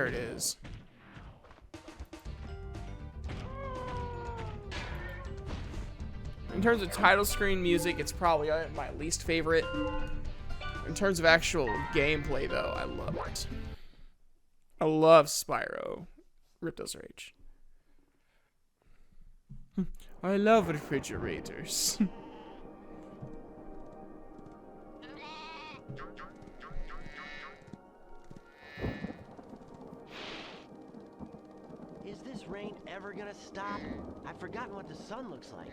There it is. In terms of title screen music, it's probably my least favorite. In terms of actual gameplay, though, I love it. I love Spyro. Ripto's Rage. I love refrigerators. Is this rain ever gonna stop? I've forgotten what the sun looks like.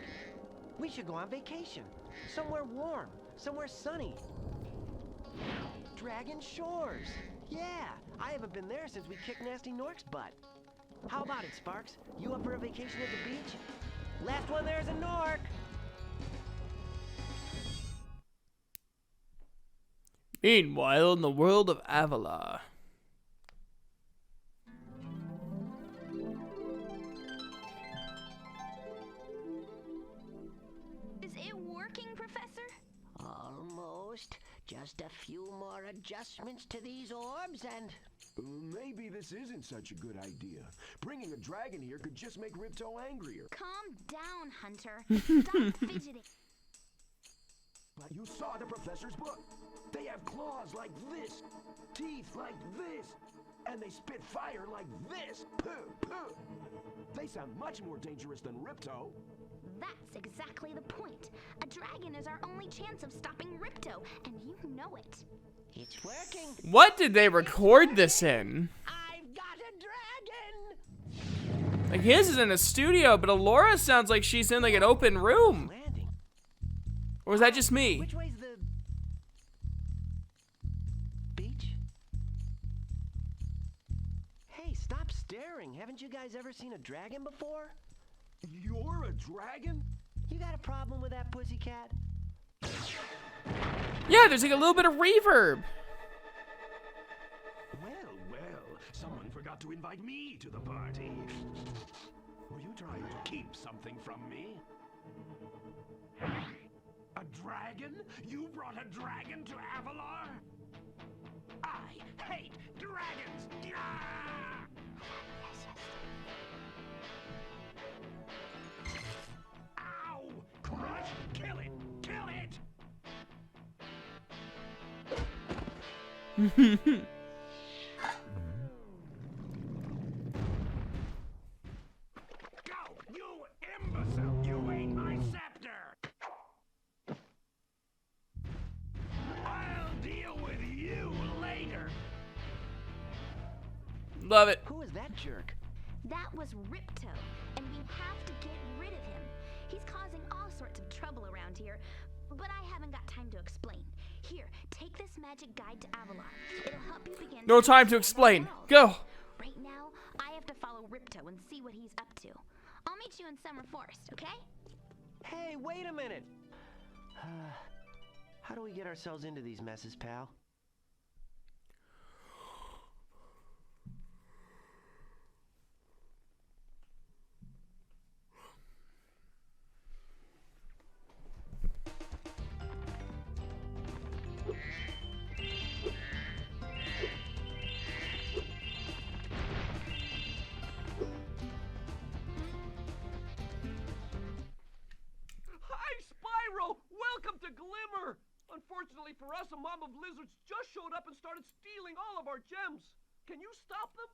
We should go on vacation. Somewhere warm. Somewhere sunny. Dragon Shores. Yeah, I haven't been there since we kicked Nasty Nork's butt. How about it, Sparks? You up for a vacation at the beach? Last one there's a Nork. Meanwhile, in the world of Avalar. Is it working, Professor? Almost. Just a few more adjustments to these orbs and... Maybe this isn't such a good idea. Bringing a dragon here could just make Ripto angrier. Calm down, Hunter. Stop fidgeting. But you saw the professor's book. They have claws like this, teeth like this, and they spit fire like this. Puh, puh. They sound much more dangerous than Ripto. That's exactly the point. A dragon is our only chance of stopping Ripto, and you know it. It's working. What did they record this in? I've got a dragon! Like, his is in a studio, but Alora sounds like she's in, like, an open room. Landing. Or is that just me? Which way's the beach? Hey, stop staring. Haven't you guys ever seen a dragon before? You're a dragon? You got a problem with that, pussycat? Yeah, there's like a little bit of reverb. Well, someone forgot to invite me to the party. Were you trying to keep something from me? A dragon? You brought a dragon to Avalar? I hate dragons! Yeah! Ow! Crush! Kill it! Kill it! Go! You imbecile! You ate my scepter! I'll deal with you later! Love it. Who is that jerk? That was Ripto, and we have to get rid of him. He's causing all sorts of trouble around here, but I haven't got time to explain. Here, take this magic guide to Avalar. It'll help you begin. No time to explain. Go. Right now, I have to follow Ripto and see what he's up to. I'll meet you in Summer Forest, okay? Hey, wait a minute. How do we get ourselves into these messes, pal? Spyro, welcome to Glimmer! Unfortunately for us, a mob of lizards just showed up and started stealing all of our gems. Can you stop them?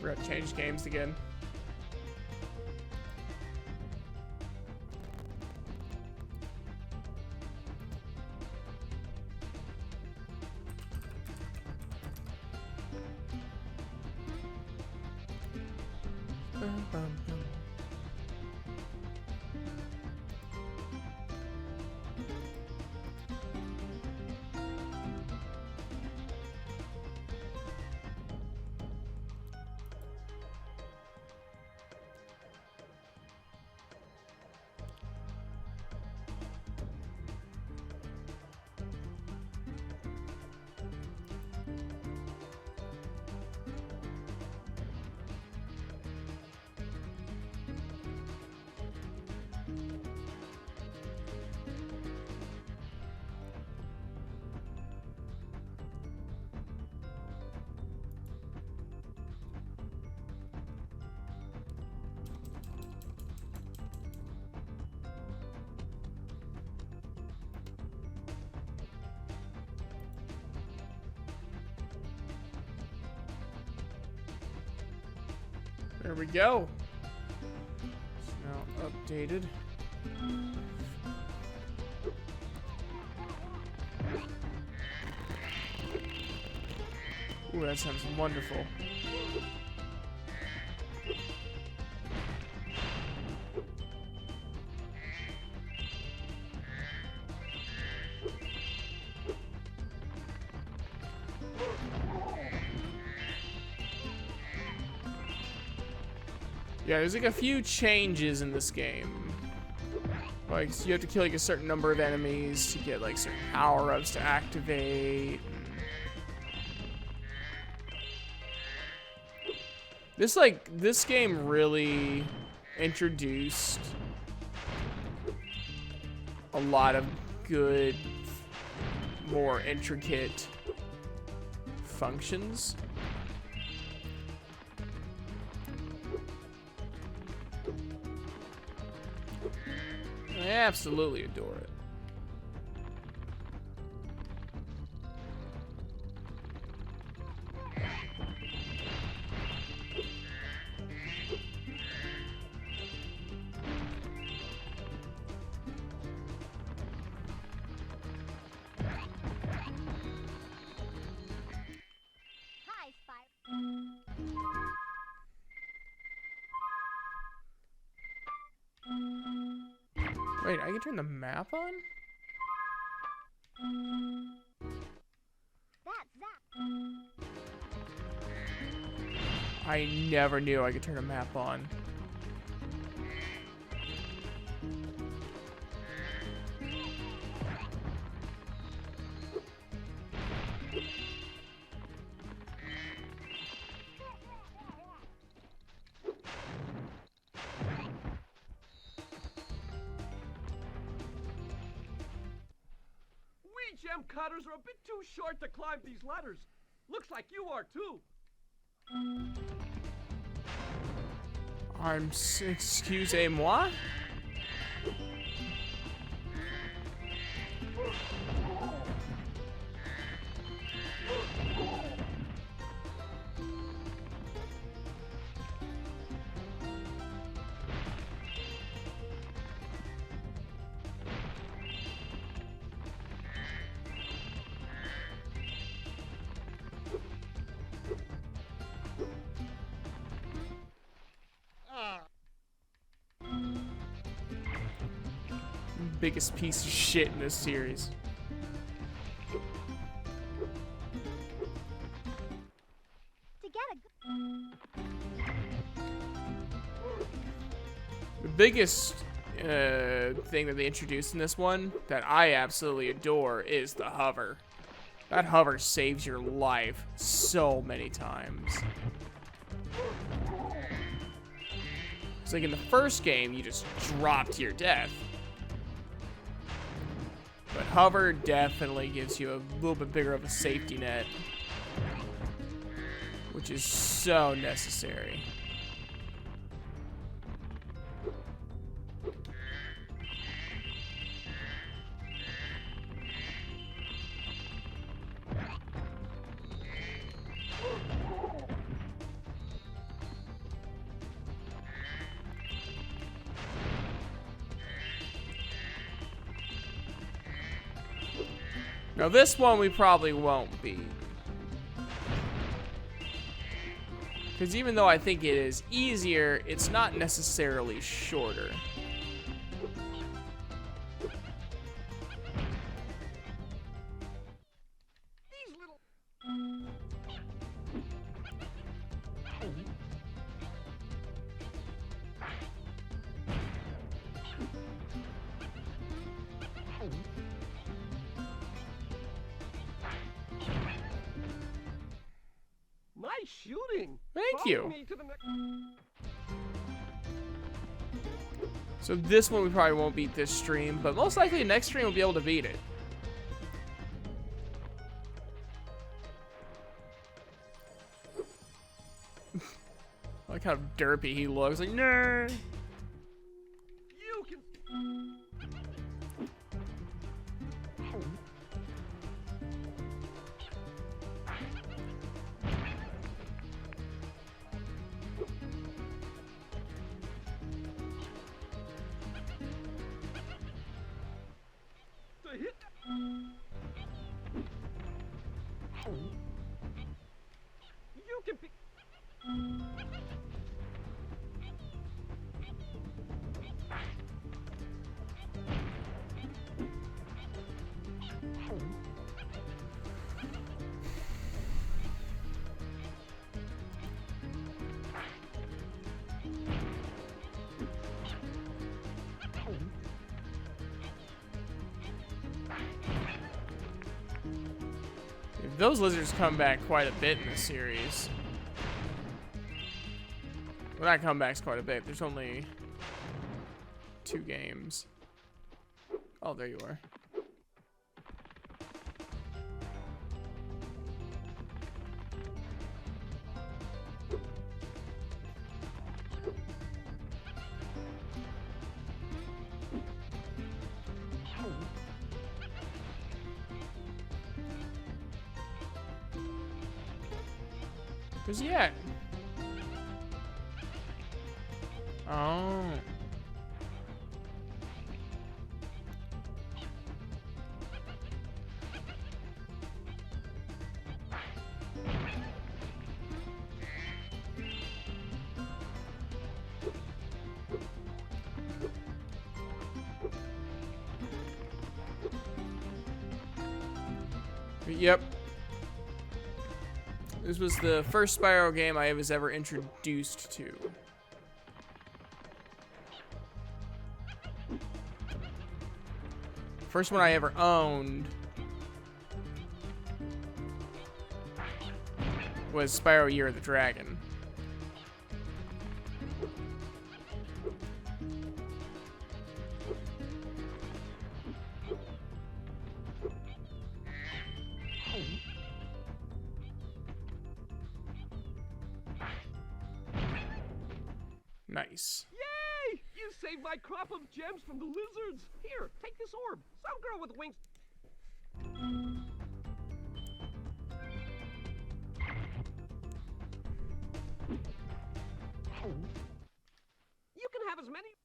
We're gonna change games again. There we go. It's now updated. Ooh, that sounds wonderful. Yeah, there's like a few changes in this game. Like, so you have to kill like a certain number of enemies to get like certain power-ups to activate. This game really introduced a lot of good, more intricate functions. I absolutely adore it. Hi, Spyro. Wait, I can turn the map on? That's that. I never knew I could turn a map on. We gem cutters are a bit too short to climb these ladders. Looks like you are too. Excusez-moi? Biggest piece of shit in this series. To get a The biggest thing that they introduced in this one that I absolutely adore is the hover. That hover saves your life so many times. It's like in the first game, you just drop to your death. But hover definitely gives you a little bit bigger of a safety net, which is so necessary. Now this one we probably won't beat. Because even though I think it is easier, it's not necessarily shorter. These little... Nice shooting. Thank Follow you. me to the next... So this one we probably won't beat this stream, but most likely next stream we'll be able to beat it. I like how derpy he looks. Like, no. You can... Those lizards come back quite a bit in the series. Well, that comeback's quite a bit. There's only 2 games. Oh, there you are. Where's he at? Oh. Yep. This was the first Spyro game I was ever introduced to. First one I ever owned was Spyro Year of the Dragon. Nice. Yay! You saved my crop of gems from the lizards. Here, take this orb. Some girl with wings. You can have as many.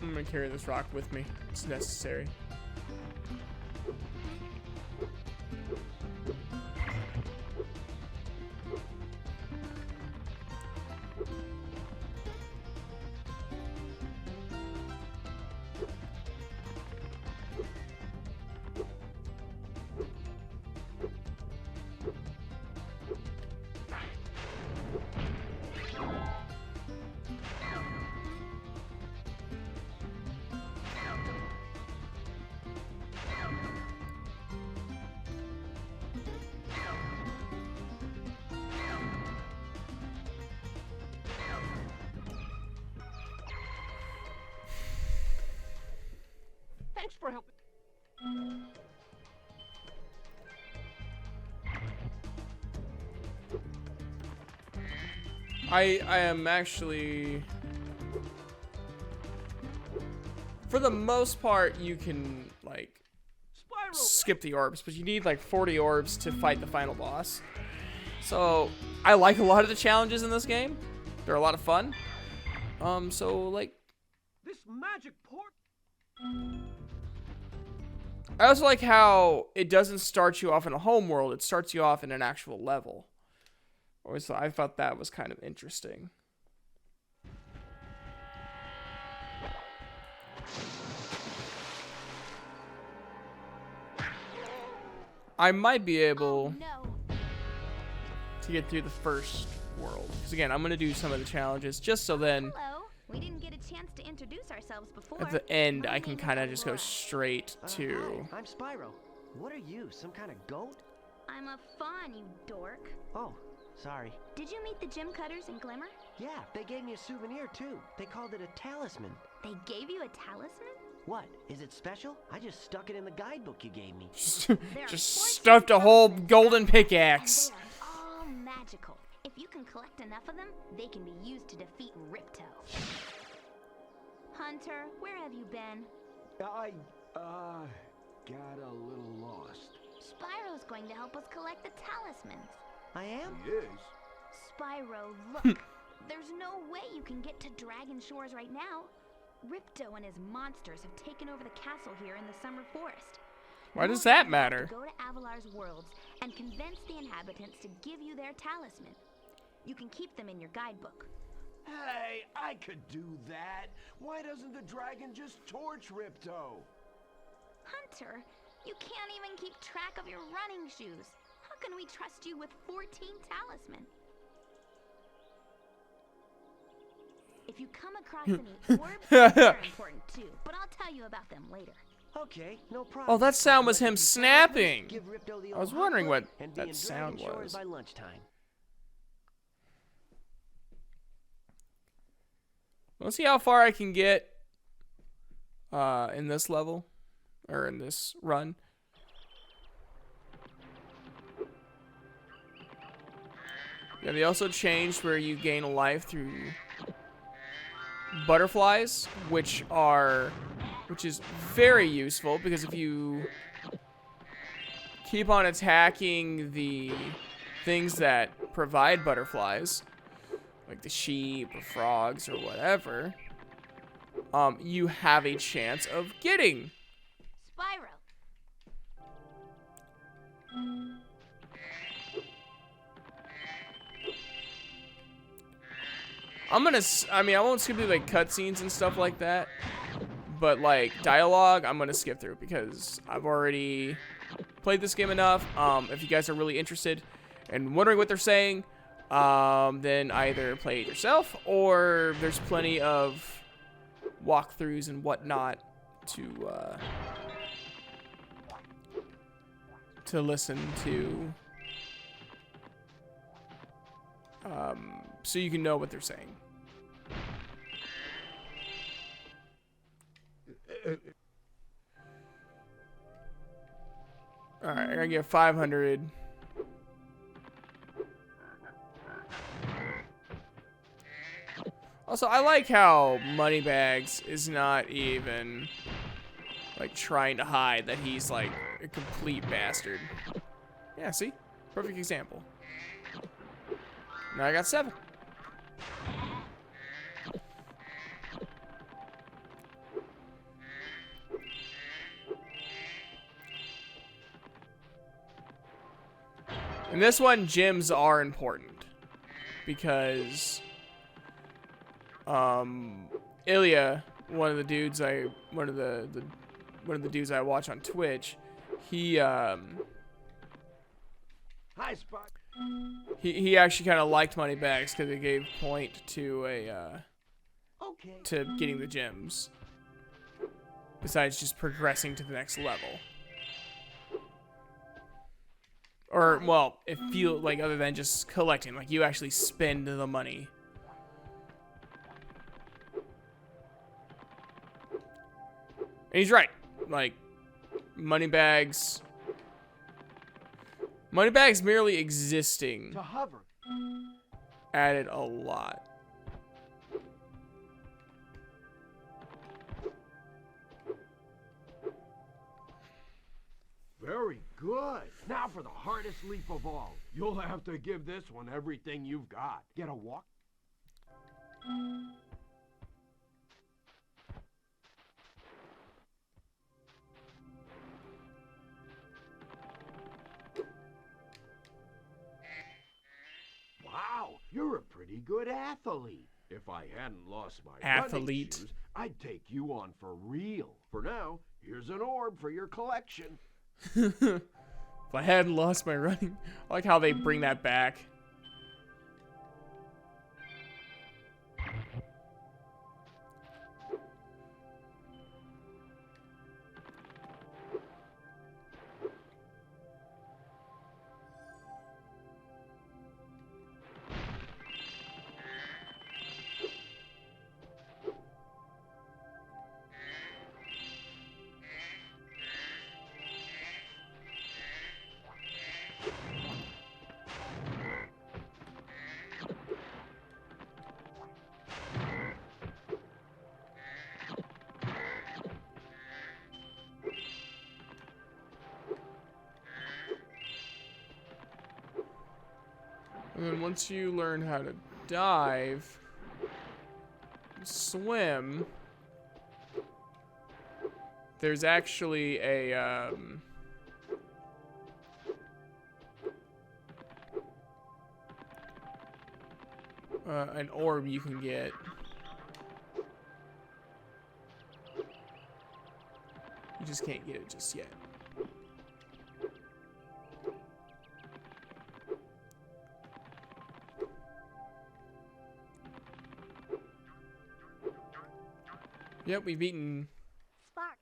I'm gonna carry this rock with me. It's necessary. Thanks for helping. I am actually, for the most part, you can like Spyro. skip the orbs, but you need like 40 orbs to fight the final boss. So I like a lot of the challenges in this game. They're a lot of fun. So like, This magic port. I also like how it doesn't start you off in a home world. It starts you off in an actual level. So I thought that was kind of interesting. I might be able Oh, no. to get through the first world. Because again, I'm going to do some of the challenges just so then Hello. We didn't get a chance to introduce ourselves before. at the end My I can name is kind of just go Aurora. straight to... Hi, I'm Spyro. What are you, some kind of goat? I'm a fawn, you dork. Oh, sorry. Did you meet the gem cutters in Glimmer? Yeah, they gave me a souvenir too. They called it a talisman. They gave you a talisman? What? Is it special? I just stuck it in the guidebook you gave me. just There are 14 stuffed a whole talismans, golden and pickaxe. they are all magical. If you can collect enough of them, they can be used to defeat Ripto. Hunter, where have you been? I, got a little lost. Spyro's going to help us collect the talismans. I am? Yes. Spyro, look. There's no way you can get to Dragon Shores right now. Ripto and his monsters have taken over the castle here in the Summer Forest. Why does You're that gonna have matter? to go to Avalar's worlds and convince the inhabitants to give you their talisman. You can keep them in your guidebook. Hey, I could do that. Why doesn't the dragon just torch Ripto? Hunter, you can't even keep track of your running shoes. How can we trust you with 14 talisman? If you come across any orbs, they're important too, but I'll tell you about them later. Okay, no problem. Oh, that sound was him If you snapping. give Ripto the I was old wondering hot what foot and be that in sound Dragon Shores was. by lunchtime. Let's see how far I can get in this level, or in this run. Yeah, they also changed where you gain a life through butterflies, which is very useful, because if you keep on attacking the things that provide butterflies, like the sheep or frogs or whatever, you have a chance of getting. Spyro. I won't skip through like cutscenes and stuff like that, but like dialogue, I'm gonna skip through because I've already played this game enough. If you guys are really interested and wondering what they're saying, then either play it yourself, or there's plenty of walkthroughs and whatnot to listen to, so you can know what they're saying. Alright, I gotta get 500. Also, I like how Moneybags is not even like trying to hide that he's like a complete bastard. Yeah, see? Perfect example. Now I got 7. In this one, gyms are important because Ilya, one of the dudes I watch on Twitch, Hi, Spot. he actually kind of liked Moneybags because it gave point to Okay. to getting the gyms, besides just progressing to the next level. Or, well, it feels like, other than just collecting, like you actually spend the money. And he's right. Like, Moneybags merely existing To hover. added a lot. Very good. Now for the hardest leap of all. You'll have to give this one everything you've got. Get a walk. Wow, you're a pretty good athlete. If I hadn't lost my running Athlete. shoes, I'd take you on for real. For now, here's an orb for your collection. If I hadn't lost my running. I like how they bring that back. And then once you learn how to dive, swim, there's actually a an orb you can get. You just can't get it just yet. Yep, we've eaten. Spark.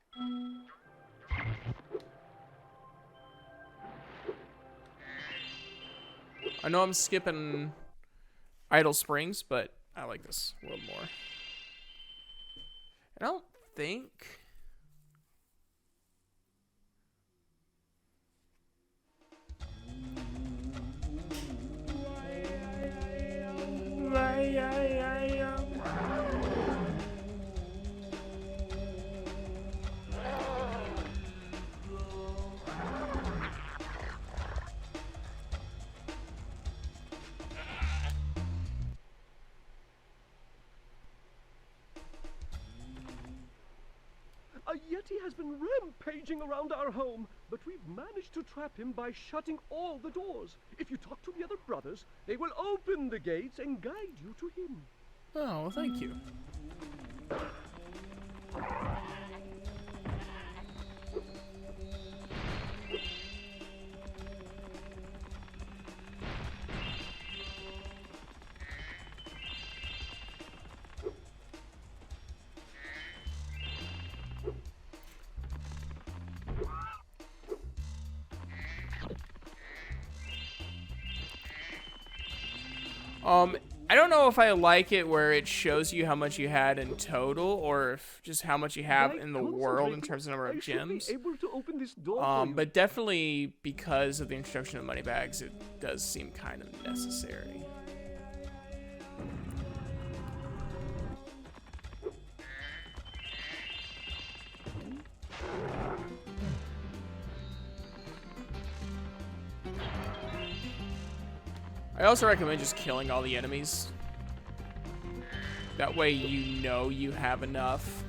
I know I'm skipping Idle Springs, but I like this world more. I don't think. A Yeti has been rampaging around our home, but we've managed to trap him by shutting all the doors. If you talk to the other brothers, they will open the gates and guide you to him. Oh, well, thank you. I don't know if I like it where it shows you how much you had in total, or if just how much you have in the world in terms of number of gems. Able to open this door for you. But definitely because of the introduction of money bags, it does seem kind of necessary. I also recommend just killing all the enemies. That way you know you have enough.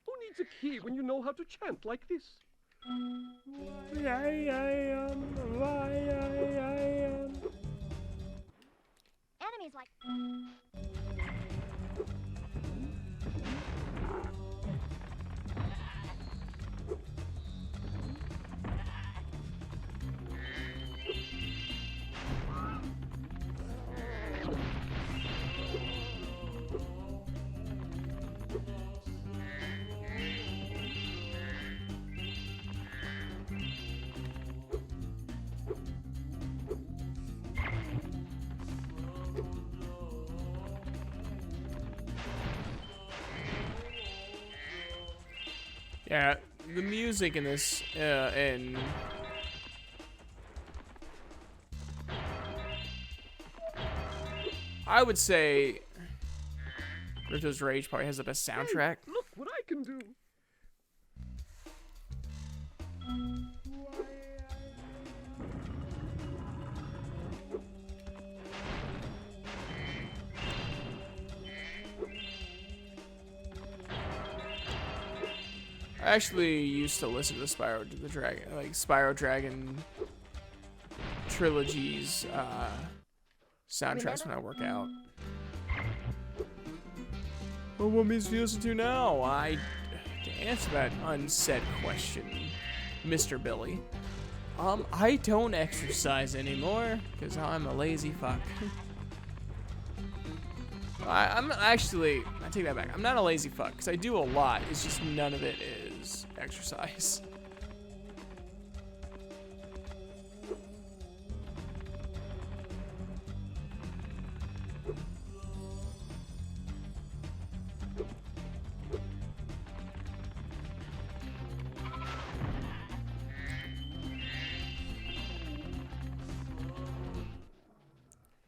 Who needs a key when you know how to chant like this? Enemies like. Yeah, the music in this, and I would say Ripto's Rage probably has the best soundtrack. Hey, look what I can do. I actually used to listen to the Spyro Dragon trilogies soundtracks when I work out. Well, what music do you listen to now? To answer that unsaid question, Mr. Billy, I don't exercise anymore because I'm a lazy fuck. I'm actually, I take that back. I'm not a lazy fuck because I do a lot. It's just none of it is exercise.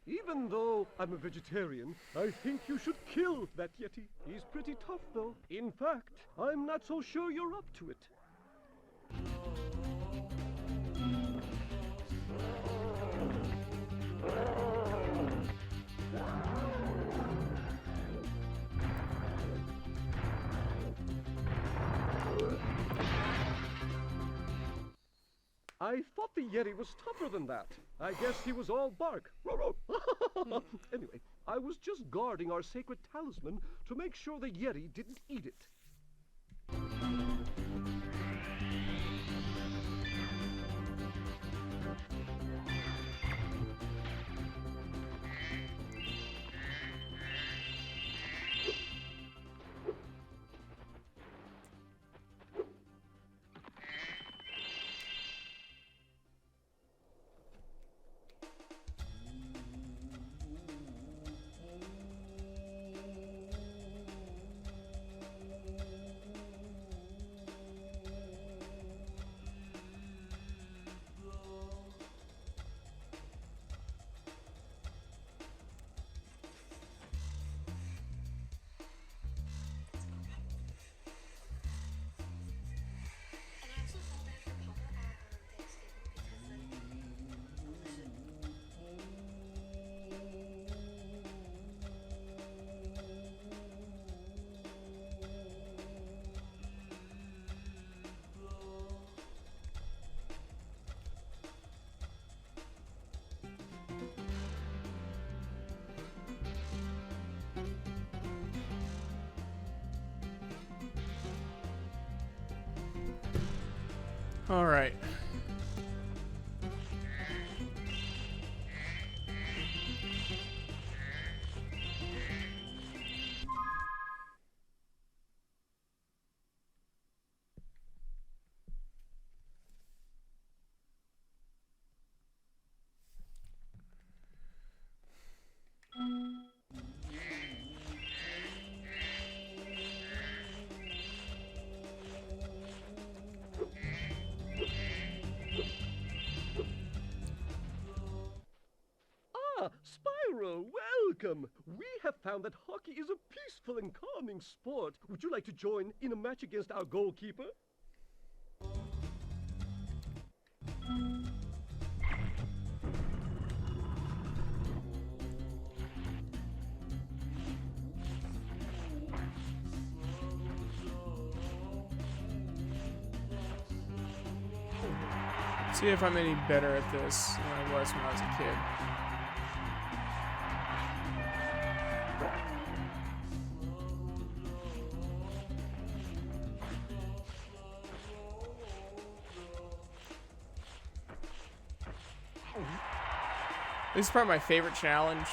Even though I'm a vegetarian, I think you should kill that Yeti. He's pretty tough, though. In fact, I'm not so sure you're up to it. I thought the Yeti was tougher than that. I guess he was all bark. Anyway, I was just guarding our sacred talisman to make sure the Yeti didn't eat it. All right. Ah, Spyro, welcome! We have found that hockey is a peaceful and calming sport. Would you like to join in a match against our goalkeeper? See if I'm any better at this than I was when I was a kid. This is probably my favorite challenge.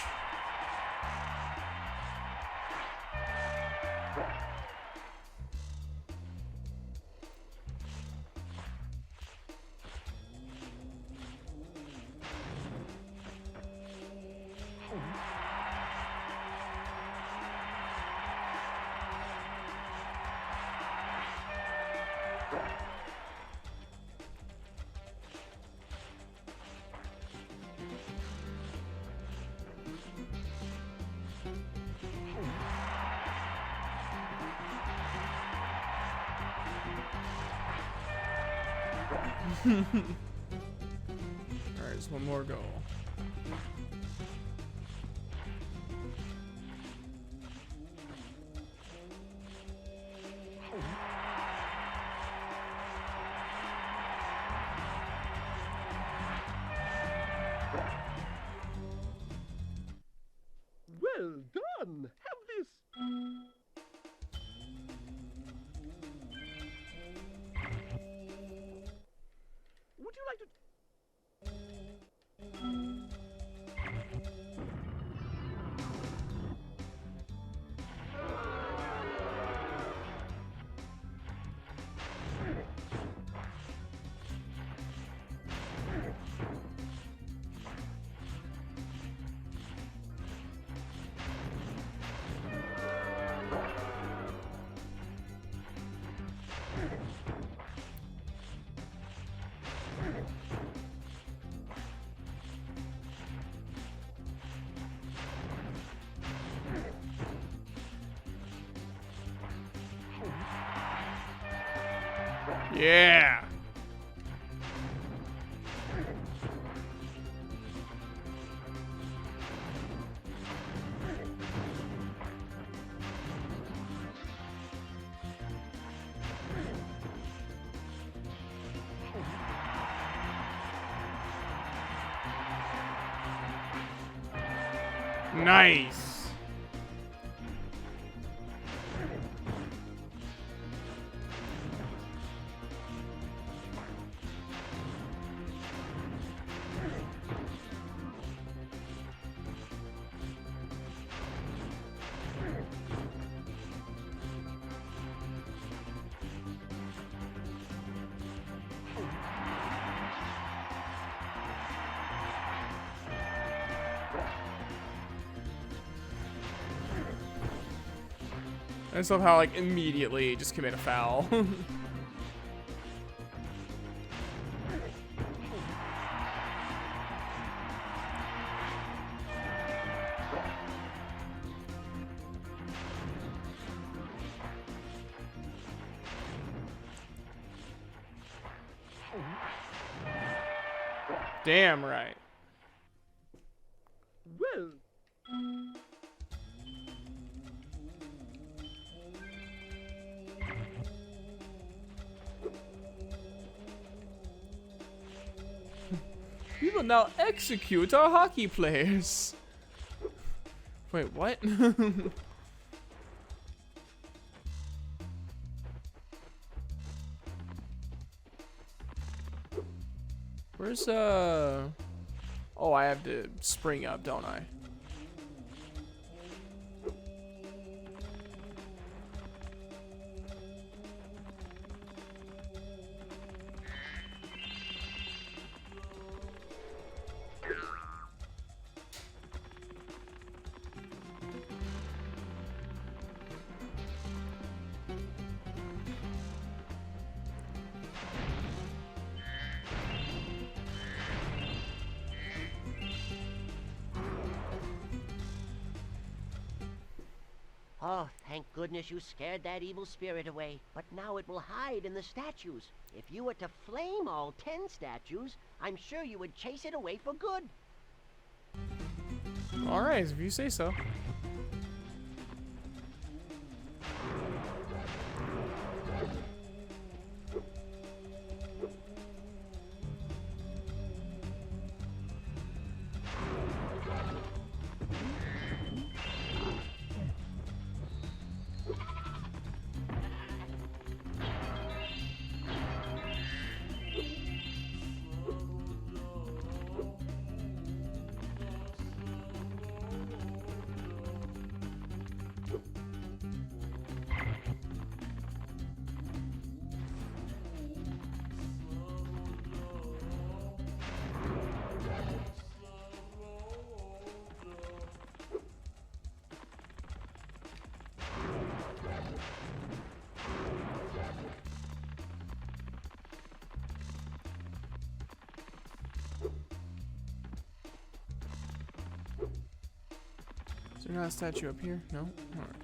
Alright, there's one more goal. Well done! Have this! Would you like to... Yeah! Nice. I just love how, like, immediately just commit a foul. Damn right. Well, We will now execute our hockey players. Wait, what? Where's oh, I have to spring up, don't I? Oh, thank goodness you scared that evil spirit away. But now it will hide in the statues. If you were to flame all 10 statues, I'm sure you would chase it away for good. Alright, if you say so. Is there not a statue up here? No? Alright.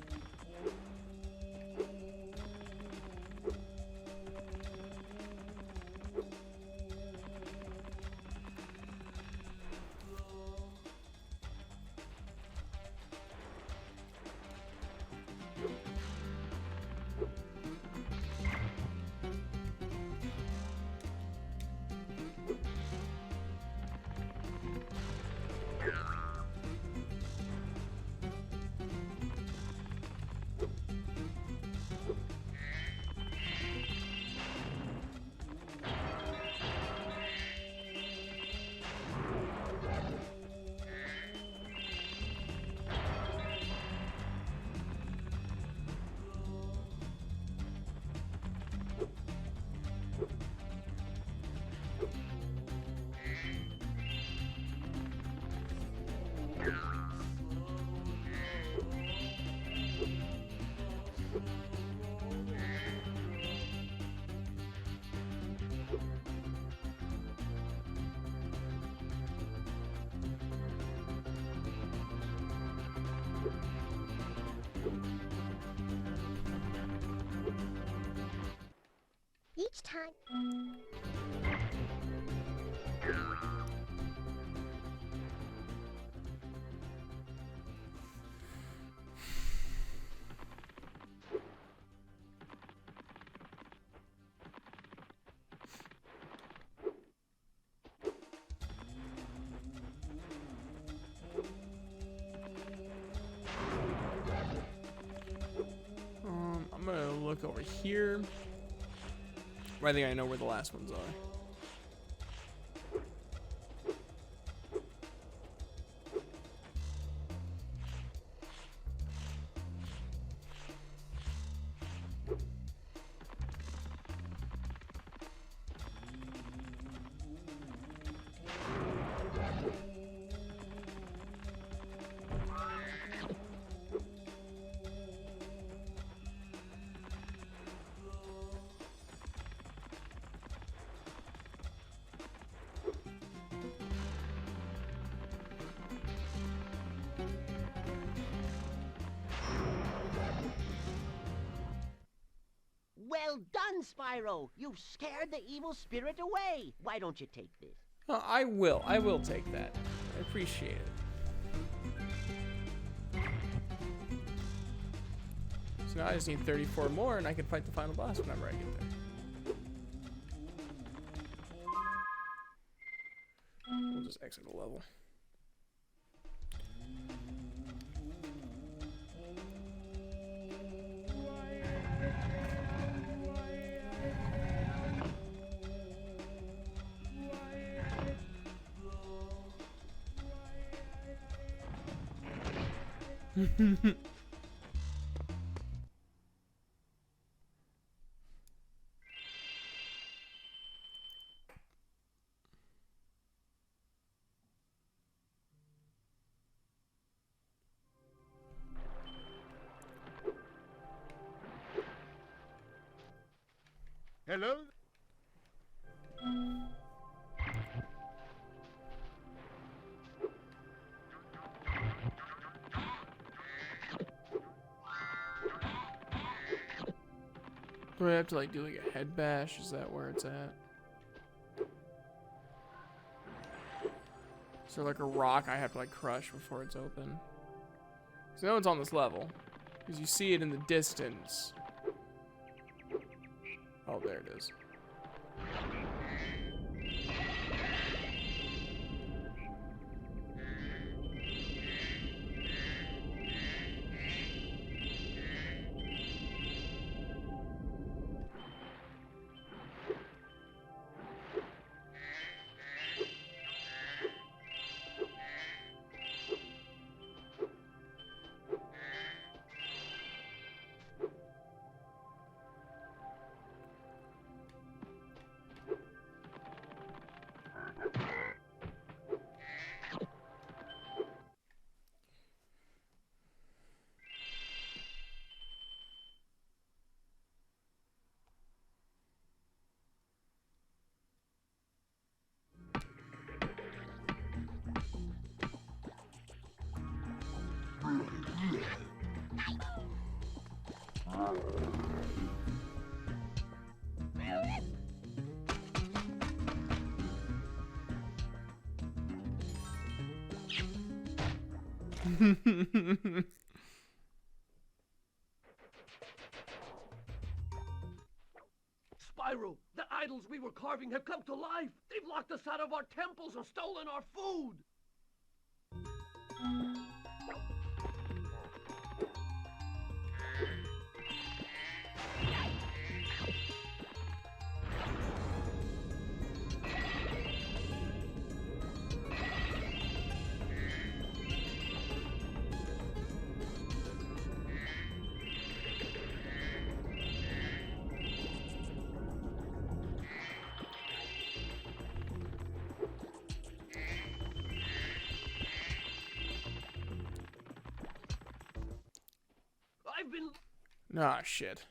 Each time. look over here. I think I know where the last ones are. Well done, Spyro! You've scared the evil spirit away! Why don't you take this? Oh, I will. I will take that. I appreciate it. So now I just need 34 more, and I can fight the final boss whenever I get there. We'll just exit the level. Hello? Do I have to like do like a head bash? Is that where it's at? Is there like a rock I have to like crush before it's open? So no one's on this level. Because you see it in the distance. Oh, there it is. Spyro, the idols we were carving have come to life! They've locked us out of our temples and stolen our food! I've been... Ah, shit.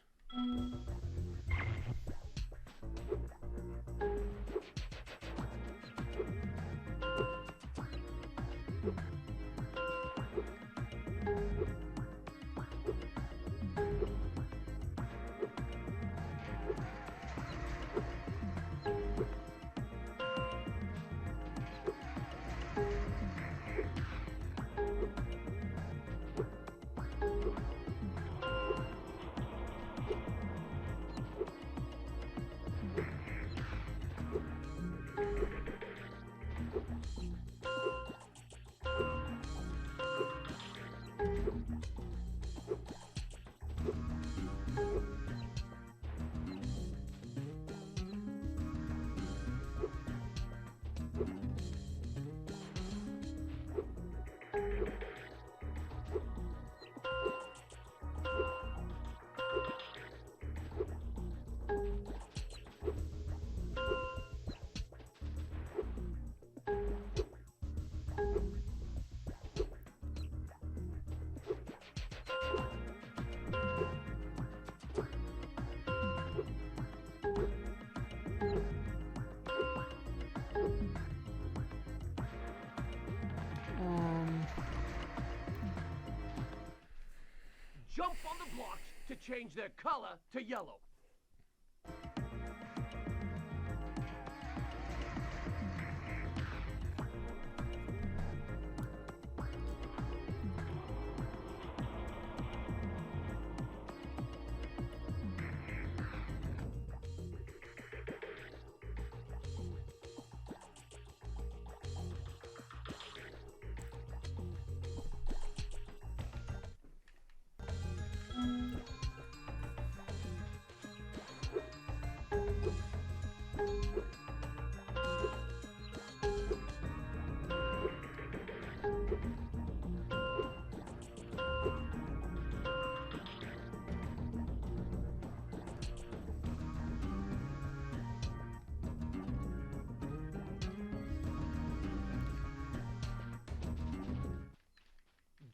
change their color to yellow.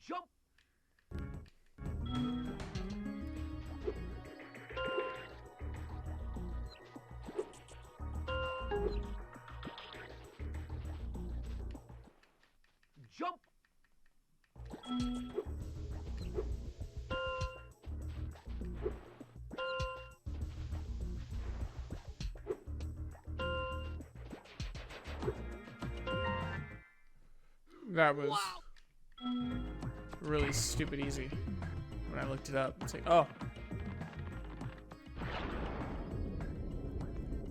Jump! Jump! That was really stupid easy. When I looked it up, it's like, oh.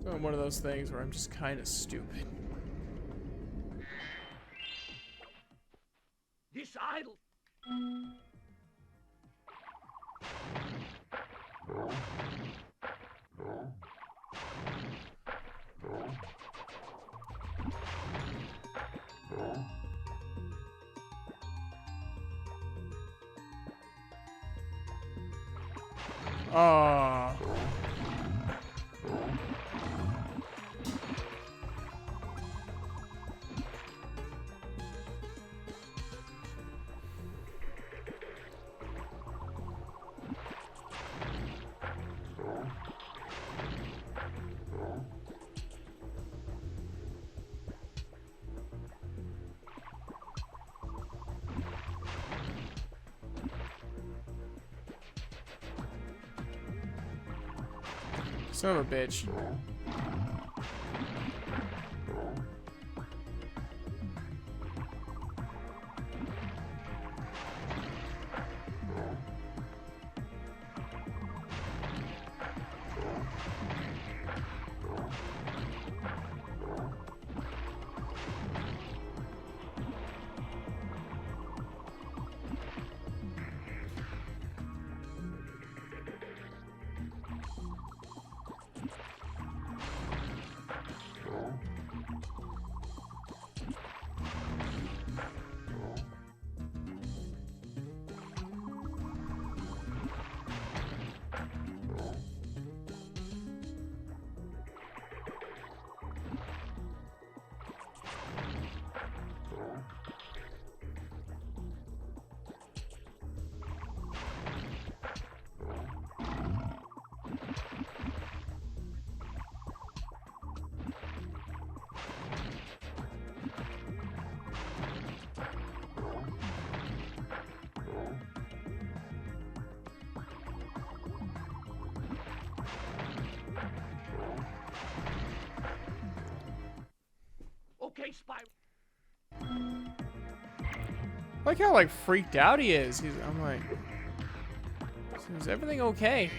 So one of those things where I'm just kind of stupid. This idol. Oh. Son of a bitch. Okay, Spyro. I like how like freaked out he is. I'm like, is everything okay?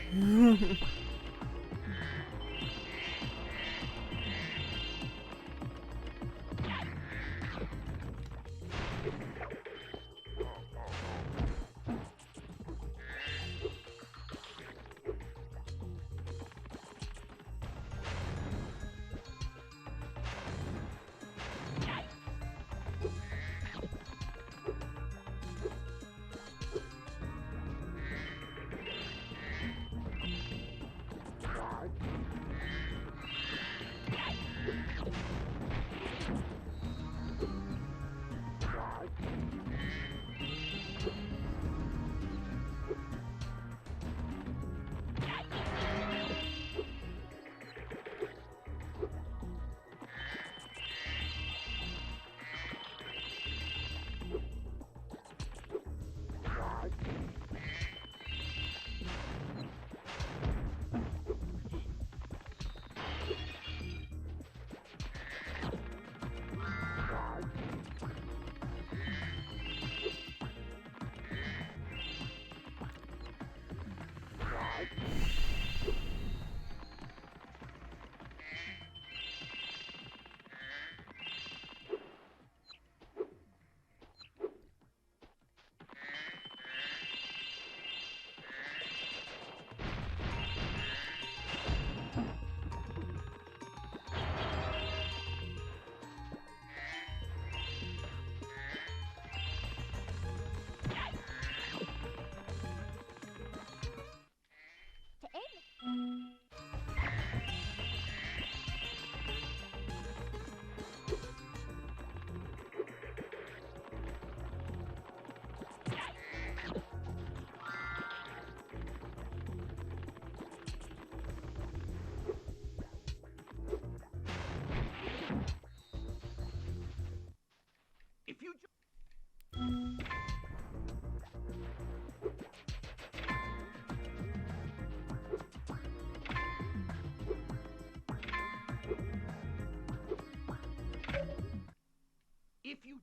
if you...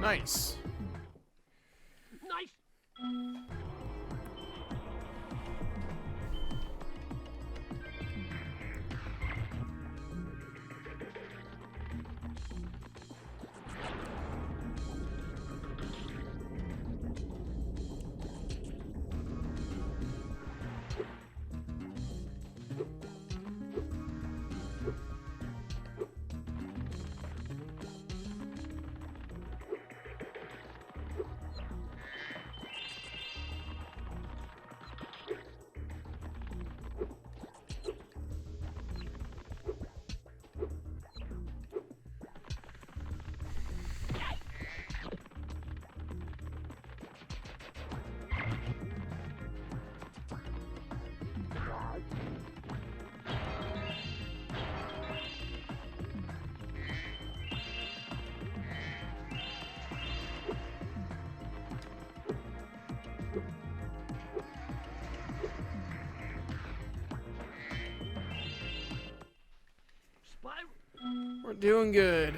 Nice. Nice! Spyro... We're doing good.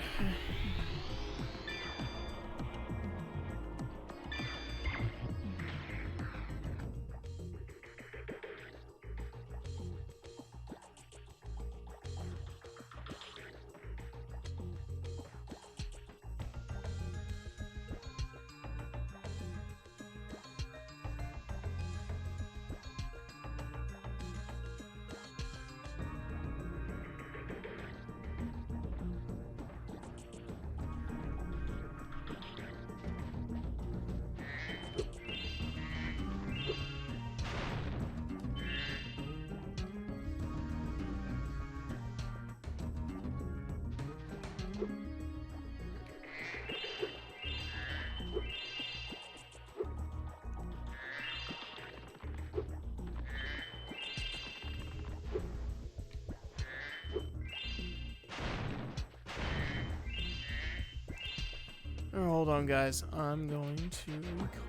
Oh, hold on, guys. I'm going to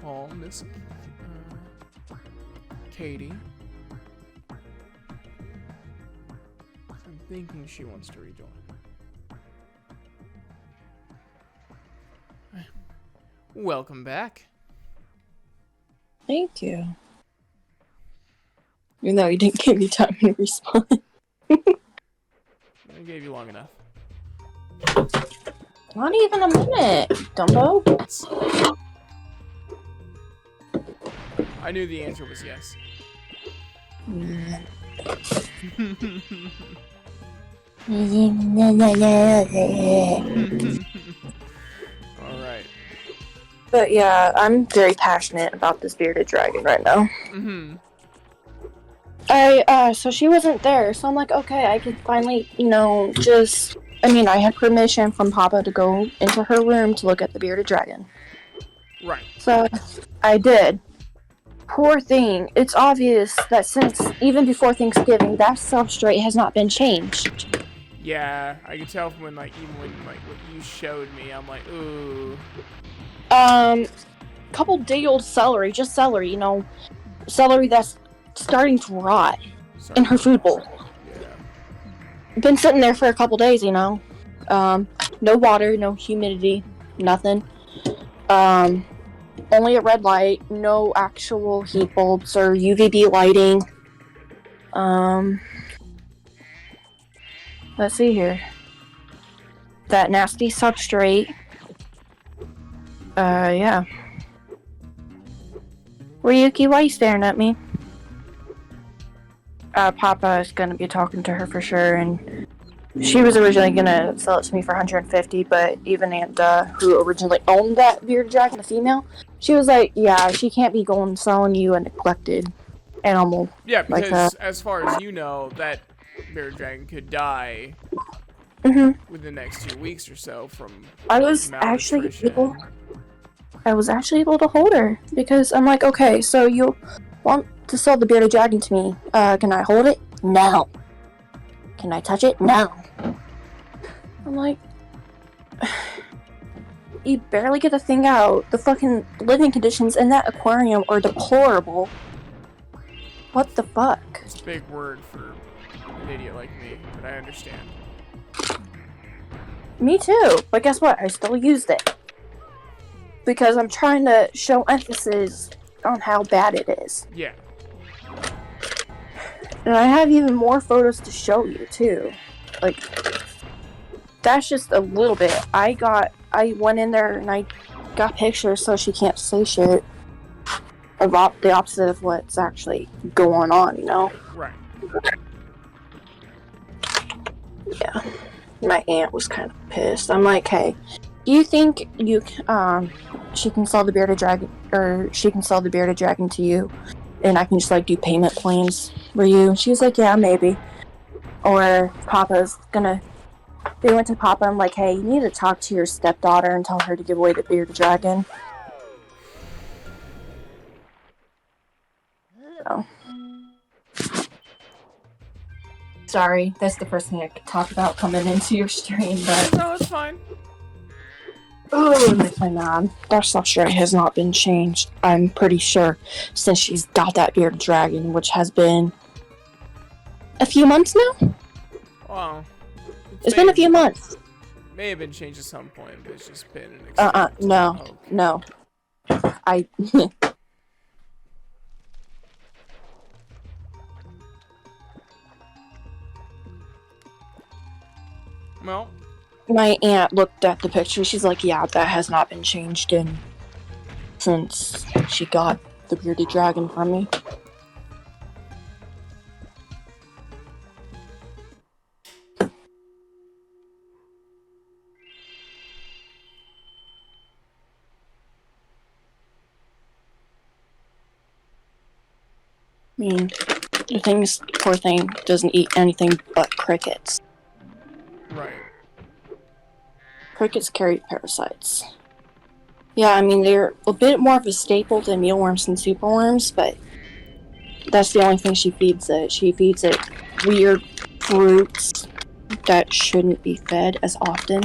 call Miss Katie. I'm thinking she wants to rejoin. Welcome back. Thank you. Even though you didn't give me time to respond. I gave you long enough. Not even a minute, Dumbo. I knew the answer was yes. Alright. But yeah, I'm very passionate about this bearded dragon right now. Mm-hmm. So she wasn't there, so I'm like, okay, I could finally, I had permission from Papa to go into her room to look at the bearded dragon. Right. So, I did. Poor thing. It's obvious that since, even before Thanksgiving, that substrate has not been changed. Yeah, I could tell from when, even when, what you showed me, I'm like, ooh. Couple day-old celery, just celery, celery that's starting to rot in her food bowl. Yeah. Been sitting there for a couple days, no water, no humidity, nothing. Only a red light, no actual heat bulbs or UVB lighting. Let's see here. That nasty substrate. Yeah. Ryuki, why are you staring at me? Papa is gonna be talking to her for sure, and she was originally gonna sell it to me for 150, but even Aunt, who originally owned that bearded dragon, the female, she was like, yeah, she can't be going selling you a neglected animal. Yeah, because like that. as far as you know, that bearded dragon could die within the next 2 weeks or so from I was actually able to hold her, because I'm like, okay, so you want to sell the bearded dragon to me, can I hold it? No. Can I touch it? No. I'm like, You barely get the thing out. The fucking living conditions in that aquarium are deplorable. What the fuck? It's a big word for an idiot like me, but I understand. Me too, but guess what? I still used it. Because I'm trying to show emphasis on how bad it is. Yeah. And I have even more photos to show you, too. Like, that's just a little bit. I went in there and I got pictures so she can't say shit. The opposite of what's actually going on, you know? Right. Yeah. My aunt was kind of pissed. I'm like, hey, do you think she can sell the bearded dragon, or she can sell the bearded dragon to you, and I can just like do payment plans for you? And she was like, yeah, maybe. Or they went to Papa and like, hey, you need to talk to your stepdaughter and tell her to give away the bearded dragon. So. Sorry, that's the first thing I could talk about coming into your stream, but... No, it's fine. Oh, my mom. That substrate has not been changed, I'm pretty sure, since she's got that bearded dragon, which has been... a few months now? Wow. It's been a few months. May have been changed at some point, but it's just been an no. okay. No. Well, My aunt looked at the picture. She's like, yeah, that has not been changed since she got the bearded dragon from me. I mean, poor thing doesn't eat anything but crickets. right. Crickets carry parasites. Yeah, I mean, they're a bit more of a staple than mealworms and superworms, but that's the only thing she feeds it. She feeds it weird fruits that shouldn't be fed as often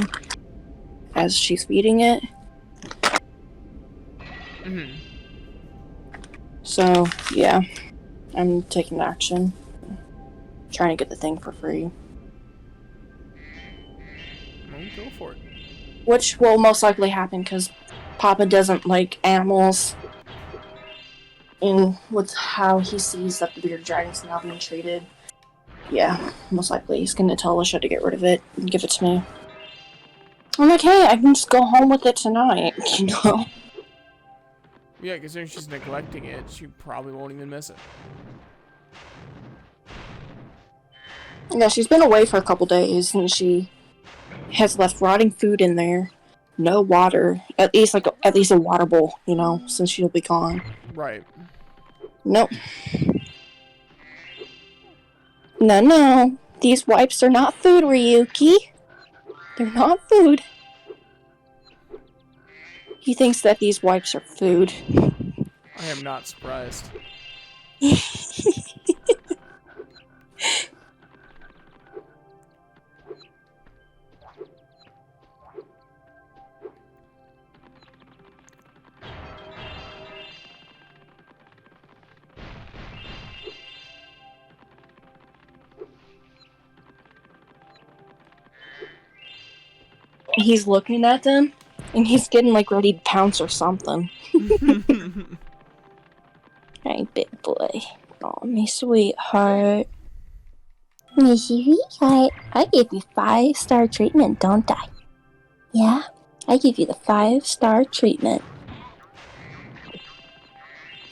as she's feeding it. Mm-hmm. So, yeah, I'm taking action. Trying to get the thing for free. Well, go for it. Which will most likely happen because Papa doesn't like animals. And with how he sees that the bearded dragon's now being treated, yeah, most likely he's gonna tell Alicia to get rid of it and give it to me. I'm like, hey, I can just go home with it tonight, you know? Yeah, considering she's neglecting it, she probably won't even miss it. Yeah, she's been away for a couple days and she has left rotting food in there. No water. At least a water bowl, you know, since she'll be gone. Right. Nope. No. These wipes are not food, Ryuki. They're not food. He thinks that these wipes are food. I am not surprised. He's looking at them, and he's getting like ready to pounce or something. Hey, big boy. Oh, me sweetheart. Me sweetheart. I give you 5-star treatment, don't I? Yeah, I give you the 5-star treatment.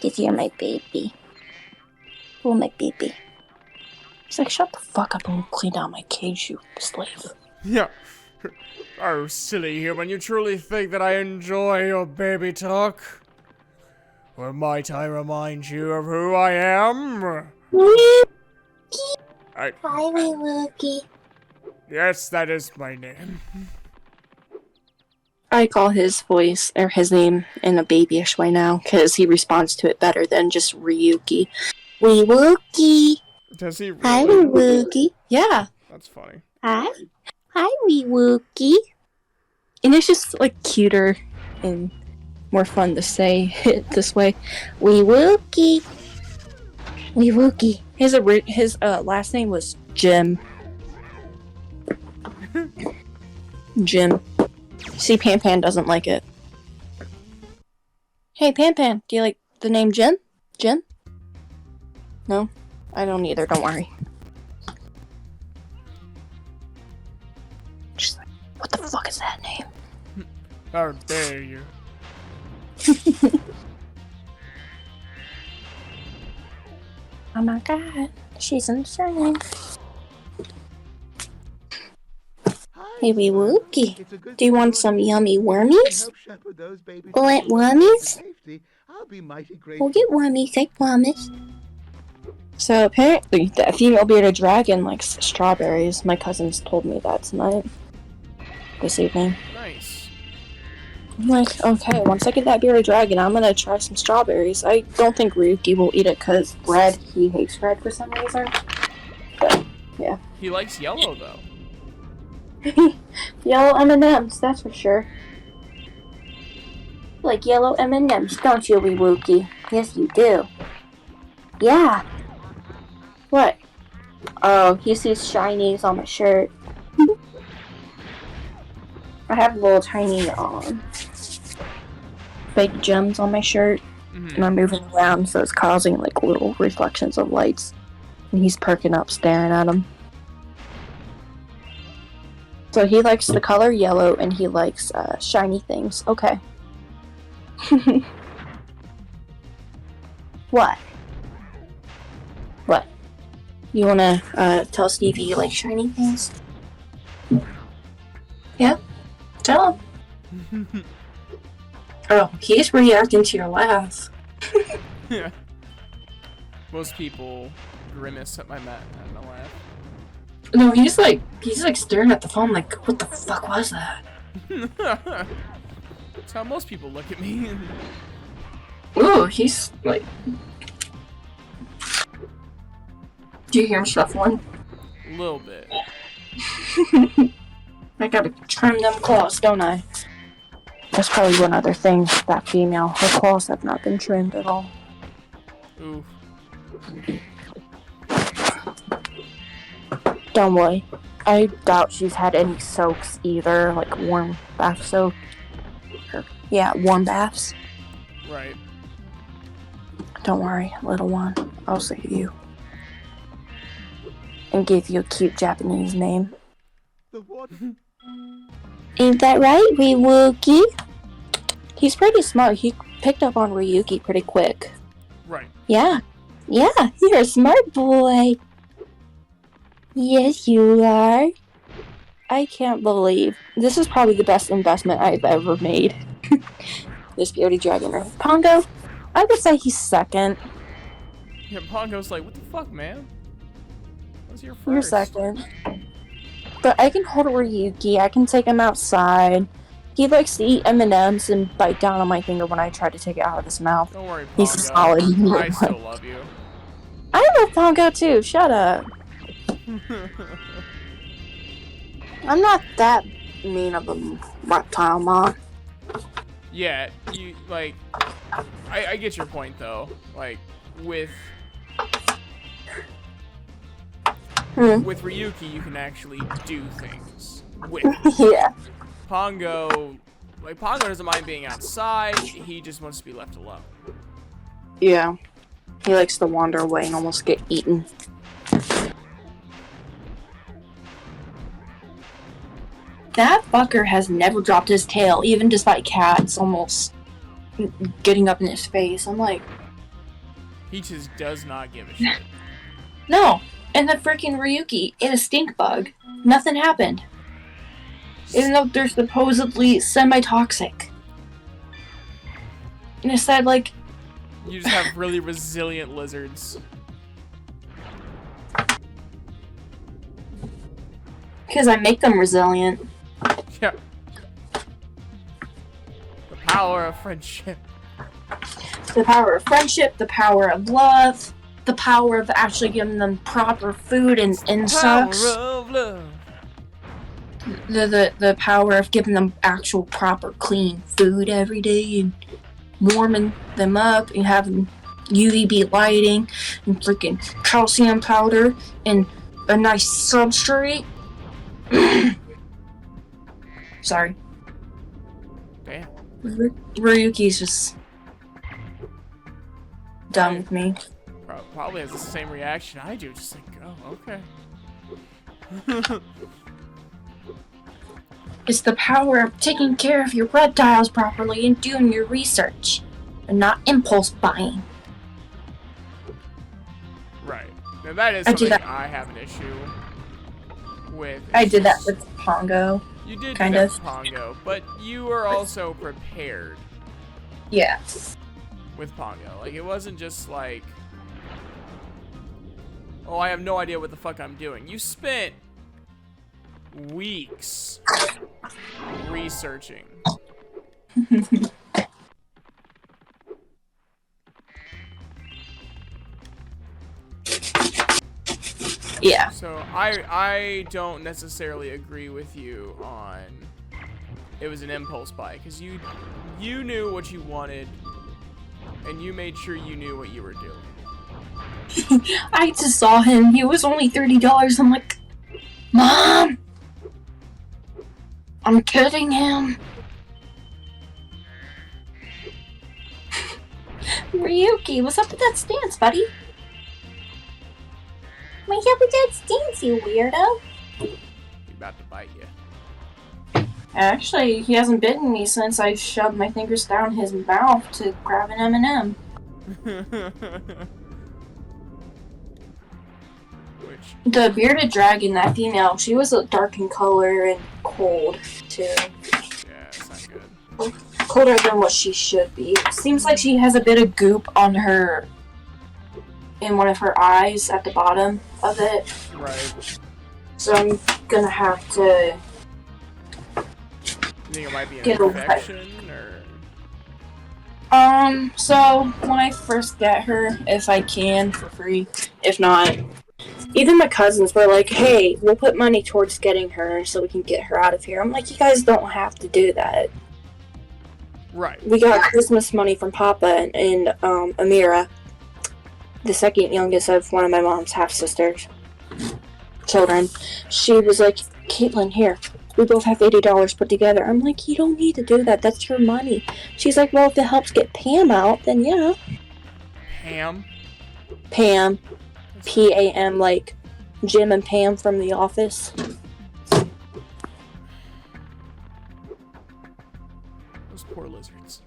'Cause you're my baby. Oh, my baby. He's like, shut the fuck up and clean out my cage, you slave. Yeah. Oh, silly human, you truly think that I enjoy your baby talk? Or might I remind you of who I am? Hi, Wookie. Yes, that is my name. I call his voice, or his name, in a babyish way now, because he responds to it better than just Ryuki. Wee Wookie! Does he really? Hi, Wee Wookie. Yeah. That's funny. Hi, Wee Wookie. And it's just like cuter and more fun to say it this way. Wee Wookie. Wee Wookie. His last name was Jim. Jim. See, Pan Pan doesn't like it. Hey, Pan Pan, do you like the name Jim? Jim? No? I don't either, don't worry. She's like, what the fuck is that name? How dare you? Oh my god, she's insane. Hey, Wee Wookie, do you want some yummy wormies? Want wormies? We'll get wormies, take wormies. So apparently, the female bearded dragon likes strawberries. My cousins told me that tonight. This evening. Nice. I'm like, okay, once I get that bearded dragon, I'm gonna try some strawberries. I don't think Ryuki will eat it because red, he hates red for some reason. But, yeah. He likes yellow, though. Yellow M&Ms, that's for sure. You like yellow M&Ms, don't you, Wee Wookie? Yes, you do. Yeah. What? Oh, he sees shinies on my shirt. I have little tiny, fake gems on my shirt, and I'm moving around, so it's causing, like, little reflections of lights. And he's perking up, staring at him. So he likes the color yellow, and he likes, shiny things. Okay. What? What? You wanna, tell Stevie you like shiny things? Yeah? Tell him. Oh, he's reacting to your laugh. Yeah. Most people grimace at my laugh. No, he's like staring at the phone like, what the fuck was that? That's how most people look at me. Ooh, he's like... Do you hear him shuffling? A little bit. I gotta trim them claws, don't I? That's probably one other thing, that female. Her claws have not been trimmed at all. Oof. Don't worry. I doubt she's had any soaks either, like warm bath soak. Yeah, warm baths. Right. Don't worry, little one. I'll save you. And give you a cute Japanese name. Ain't that right, Wee Wookie? He's pretty smart. He picked up on Ryuki pretty quick. Right. Yeah. Yeah, you're a smart boy. Yes, you are. I can't believe. This is probably the best investment I've ever made. This bearded dragon. Pongo, I would say he's second. Yeah, Pongo's like, what the fuck, man? What's your first? You're second. But I can hold Ryuki. I can take him outside. He likes to eat M&Ms and bite down on my finger when I try to take it out of his mouth. Don't worry, Pongo. He's solid. I still love you. I love Pongo too. Shut up. I'm not that mean of a reptile, Mom. Yeah, you, like... I get your point, though. Like, with Ryuki, you can actually do things with him. Yeah. Pongo doesn't mind being outside, he just wants to be left alone. Yeah. He likes to wander away and almost get eaten. That fucker has never dropped his tail, even despite cats almost getting up in his face. I'm like... He just does not give a shit. No! And the freaking Ryuki, in a stink bug. Nothing happened. Even though they're supposedly semi-toxic. And instead, like... You just have really resilient lizards. Because I make them resilient. Yeah. The power of friendship. The power of friendship, the power of love, the power of actually giving them proper food and insects. Power of love. the power of giving them actual proper clean food every day and warming them up and having UVB lighting and freaking calcium powder and a nice substrate. Sorry. Damn. Ryuki's just done with me. Probably has the same reaction I do. Just like, oh, okay. It's the power of taking care of your reptiles properly and doing your research, and not impulse buying. Right. Now that is something I have an issue with. I did that with Pongo. You did kind do that of. with Pongo, but you were also prepared. Yeah. With Pongo. Like, it wasn't just like, oh, I have no idea what the fuck I'm doing. You spent weeks researching. Yeah. So I don't necessarily agree with you on it was an impulse buy, because you knew what you wanted and you made sure you knew what you were doing. I just saw him. He was only $30. I'm like, Mom! I'm kidding him. Ryuki, what's up with that stance, buddy? What's up with that stance, you weirdo? He's about to bite you. Actually, he hasn't bitten me since I shoved my fingers down his mouth to grab an M&M. The bearded dragon, that female, she was dark in color and cold, too. Yeah, it's not good. Colder than what she should be. Seems like she has a bit of goop on her, in one of her eyes at the bottom of it. Right. So I'm gonna have to... You think it might be an get infection, or...? So, when I first get her, if I can, for free, if not... Even my cousins were like, hey, we'll put money towards getting her so we can get her out of here. I'm like, you guys don't have to do that. Right. We got Christmas money from Papa and Amira, the second youngest of one of my mom's half-sisters, children. She was like, Caitlin, here, we both have $80 put together. I'm like, you don't need to do that. That's your money. She's like, well, if it helps get Pam out, then yeah. Pam? Pam. P-A-M, like Jim and Pam from The Office. Those poor lizards.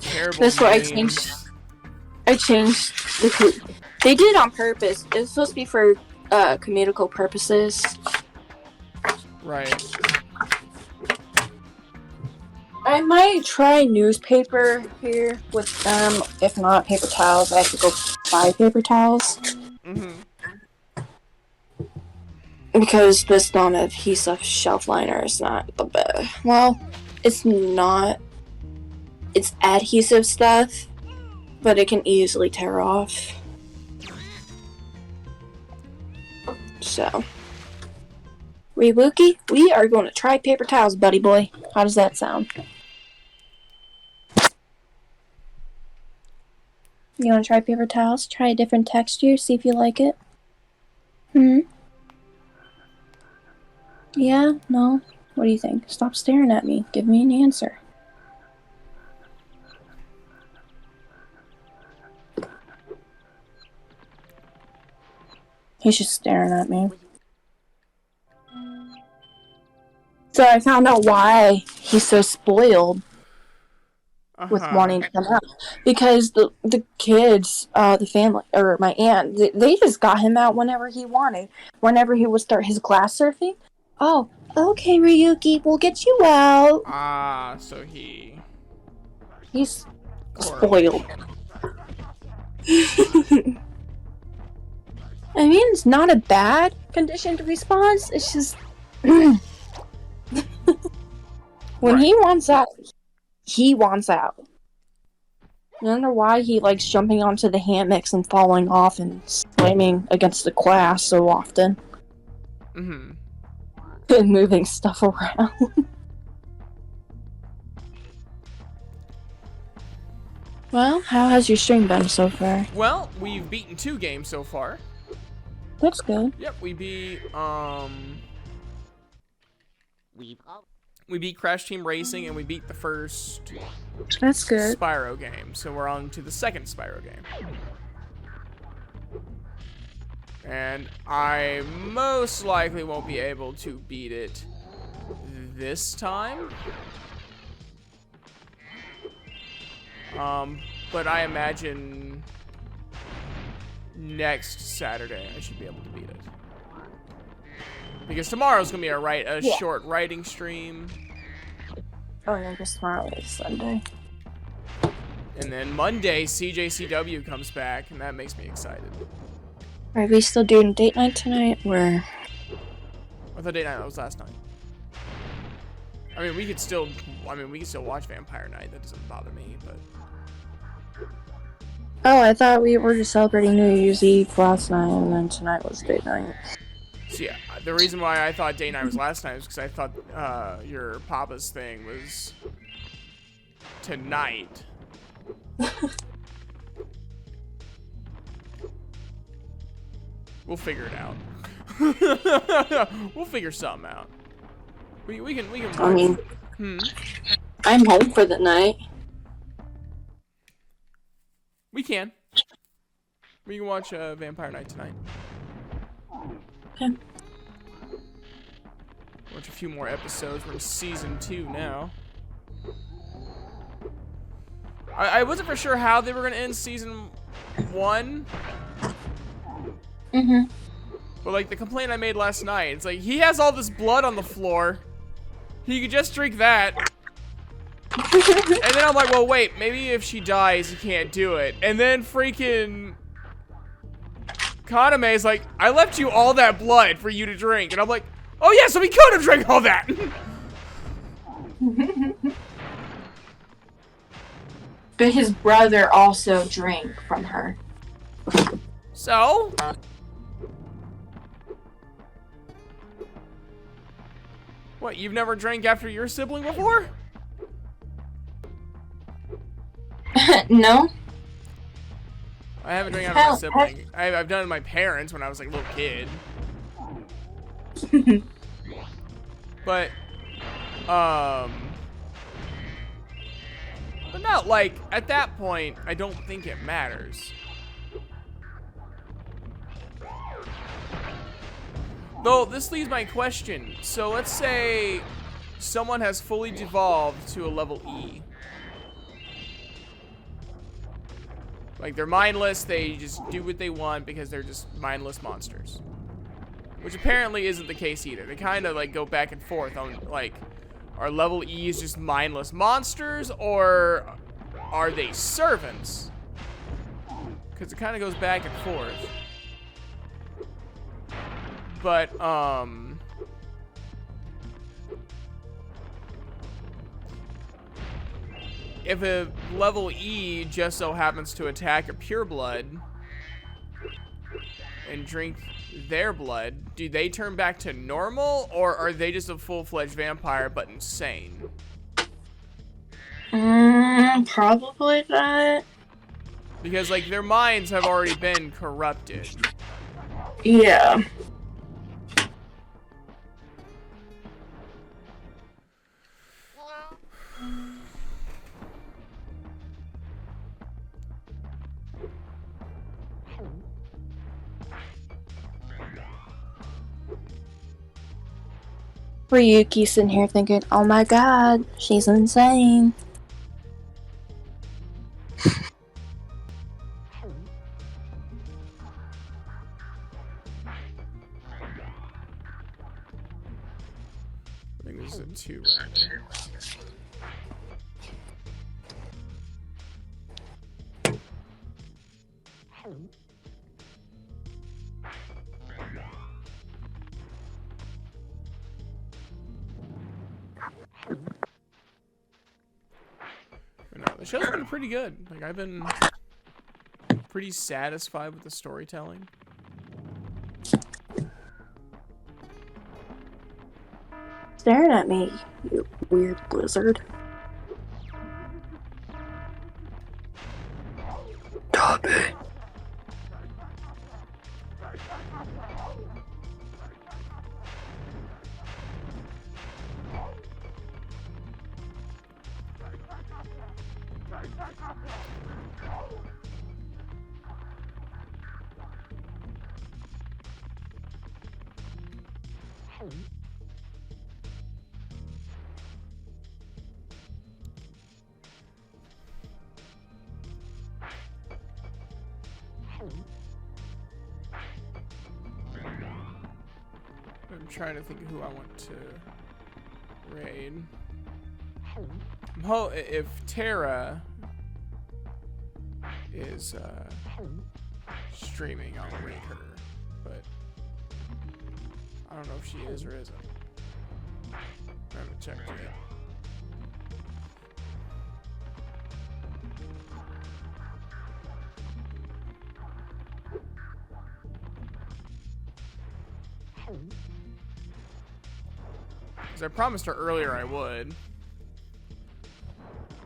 Terrible That's why names. I changed the... They did it on purpose. It was supposed to be for comedical purposes. Right. I might try newspaper here with them. If not paper towels, I have to go buy paper towels. Mm-hmm. Because this non-adhesive shelf liner is not the best. Well, it's not. It's adhesive stuff, but it can easily tear off. So, Rebuki, we are going to try paper towels, buddy boy. How does that sound? You want to try paper towels? Try a different texture, see if you like it? Yeah? No? What do you think? Stop staring at me. Give me an answer. He's just staring at me. So I found out why he's so spoiled with wanting to come out. Because the kids, the family, or my aunt, they just got him out whenever he wanted. Whenever he would start his glass surfing. Oh, okay, Ryuki, we'll get you out. Ah, so he's spoiled. I mean, it's not a bad conditioned response. It's just when he wants out, he wants out. I wonder why he likes jumping onto the hammocks and falling off and slamming against the glass so often. and moving stuff around. Well, how has your stream been so far? Well, we've beaten 2 games so far. That's good. Yep, we beat We've all we beat Crash Team Racing and we beat the first That's good. Spyro game. So we're on to the second Spyro game. And I most likely won't be able to beat it this time. But I imagine next Saturday I should be able to beat it. Because tomorrow's gonna be a short writing stream. Oh yeah, because tomorrow is Sunday. And then Monday, CJCW comes back, and that makes me excited. Are we still doing date night tonight, or? I thought date night was last night. I mean, we could still watch Vampire Night. That doesn't bother me, but. Oh, I thought we were just celebrating New Year's Eve last night, and then tonight was date night. So yeah, the reason why I thought date night was last night is because I thought your Papa's thing was tonight. We'll figure it out. We'll figure something out. We can. I mean, I'm home for the night. We can. We can watch Vampire Night tonight. Okay. Watch a few more episodes. We're in season 2 now. I wasn't for sure how they were gonna end season 1. But like the complaint I made last night, it's like he has all this blood on the floor. He could just drink that. And then I'm like, well, wait, maybe if she dies, he can't do it. And then freaking Kaname is like, I left you all that blood for you to drink. And I'm like, oh yeah, so he could have drank all that. But his brother also drank from her. So? What, you've never drank after your sibling before? No. I haven't drank after my sibling. I've done it with my parents when I was like a little kid. But not like, at that point, I don't think it matters. Though, this leaves my question. So let's say someone has fully devolved to a level E. Like, they're mindless, they just do what they want because they're just mindless monsters. Which apparently isn't the case either. They kind of, like, go back and forth on, like, are level E's just mindless monsters, or are they servants? Because it kind of goes back and forth. But, if a level E just so happens to attack a pureblood and drink their blood, do they turn back to normal, or are they just a full-fledged vampire but insane? Probably that. Because, like, their minds have already been corrupted. Yeah. Ryuki sitting here thinking, oh my god, she's insane. I think this is a 2 right there. But no, the show's been pretty good. Like, I've been pretty satisfied with the storytelling. staring at me, you weird lizard. Stop it. I'm trying to think of who I want to raid. If Tara is streaming, I'll raid her, but I don't know if she is or isn't. I haven't checked yet. Because I promised her earlier I would.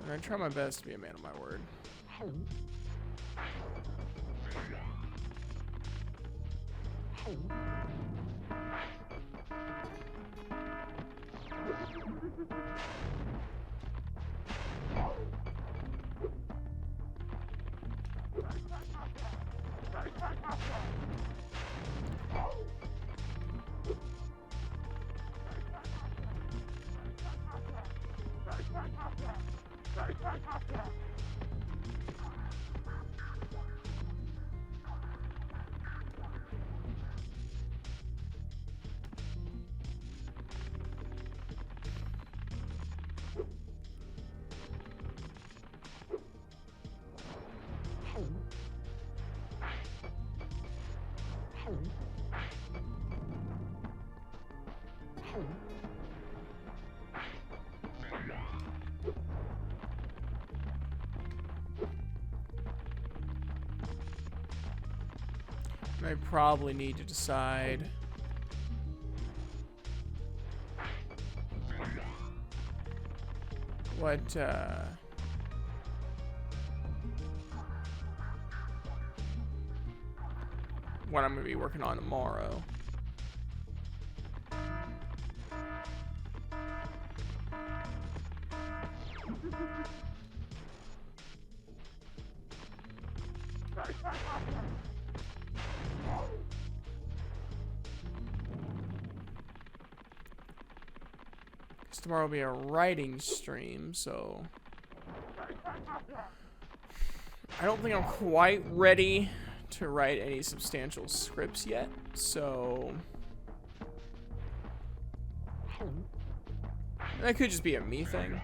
And I try my best to be a man of my word. I probably need to decide what I'm going to be working on tomorrow. Tomorrow will be a writing stream, so I don't think I'm quite ready to write any substantial scripts yet, so that could just be a me thing.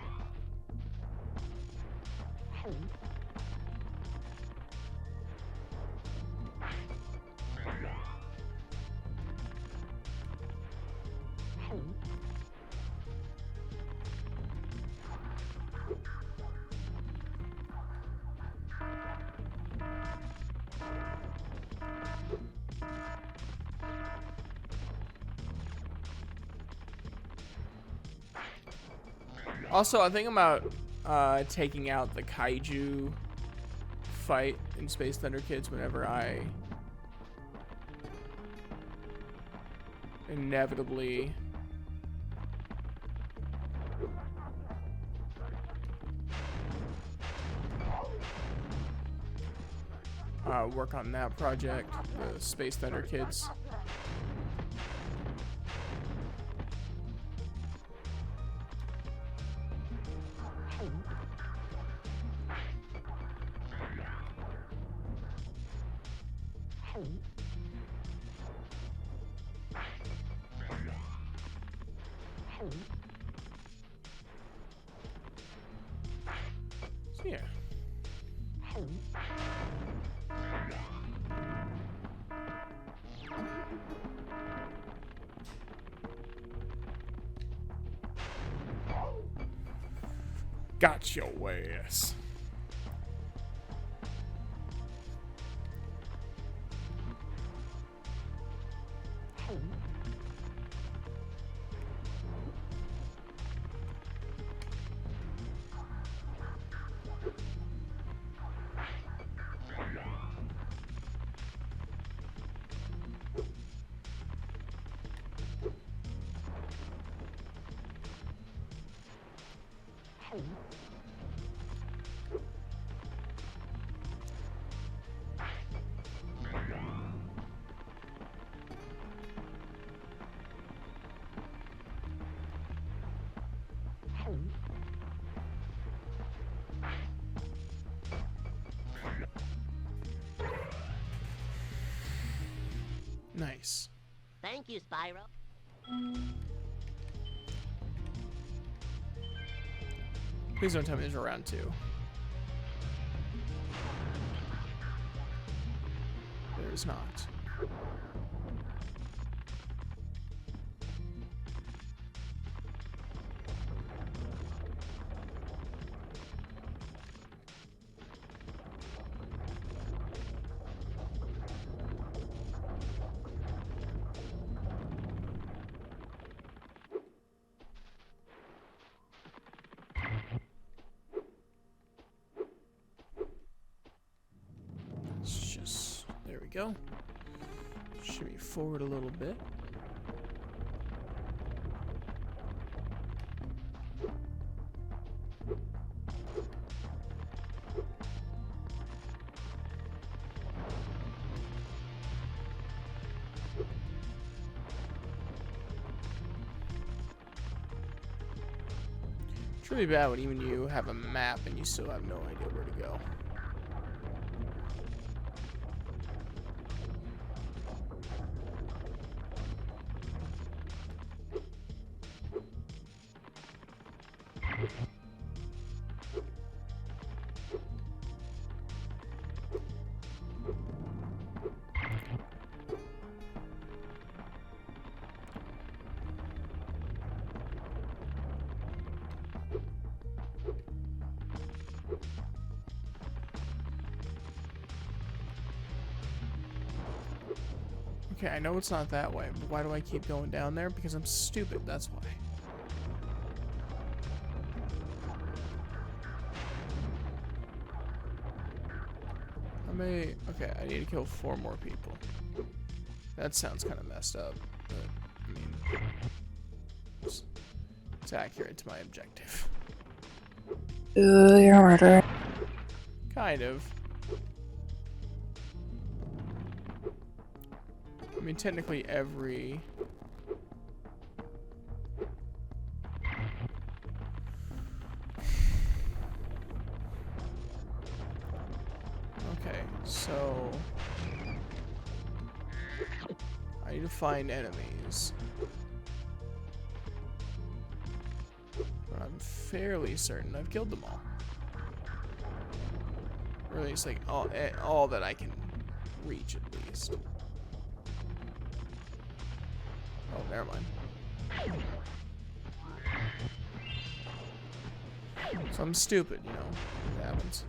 Also, I think about taking out the kaiju fight in Space Thunder Kids whenever I inevitably work on that project, the Space Thunder Kids. So, yeah. Got your ass. Nice. Thank you, Spyro. Please don't tell me there's a round 2. There's not. Let's just, there we go. Shimmy forward a little bit. It's really bad when even you have a map and you still have no idea where to go. Okay, I know it's not that way, but why do I keep going down there? Because I'm stupid, that's why. Okay, I need to kill 4 more people. That sounds kind of messed up, but, I mean, it's accurate to my objective. Ooh, you're a murderer. Kind of. I mean, technically every... Okay, so... I need to find enemies. But I'm fairly certain I've killed them all. Or at least, like, all that I can reach, at least. Oh, never mind. So I'm stupid, you know. It happens.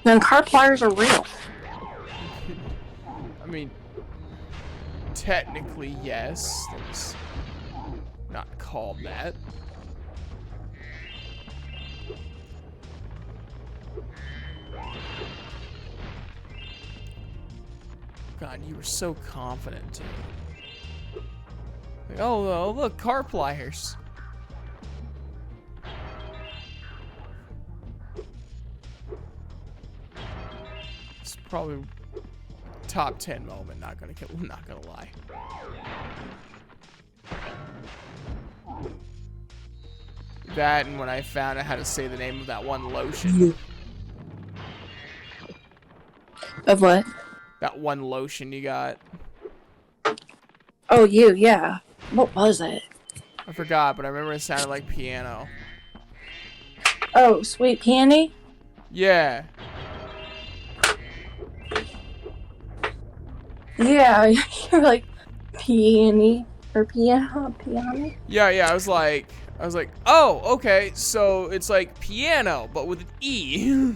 Then car pliers are real. I mean, technically, yes. It's not called that. God, you were so confident, too. Like, oh, look, car pliers. It's probably top 10 moment. Not gonna lie. That and when I found out how to say the name of that one lotion. Of what? That one lotion you got. Oh, yeah. What was it? I forgot, but I remember it sounded like piano. Oh, Sweet Peony? Yeah. Yeah, you're like, peony. Or piano? Yeah, I was like, oh, okay, so it's like piano, but with an E.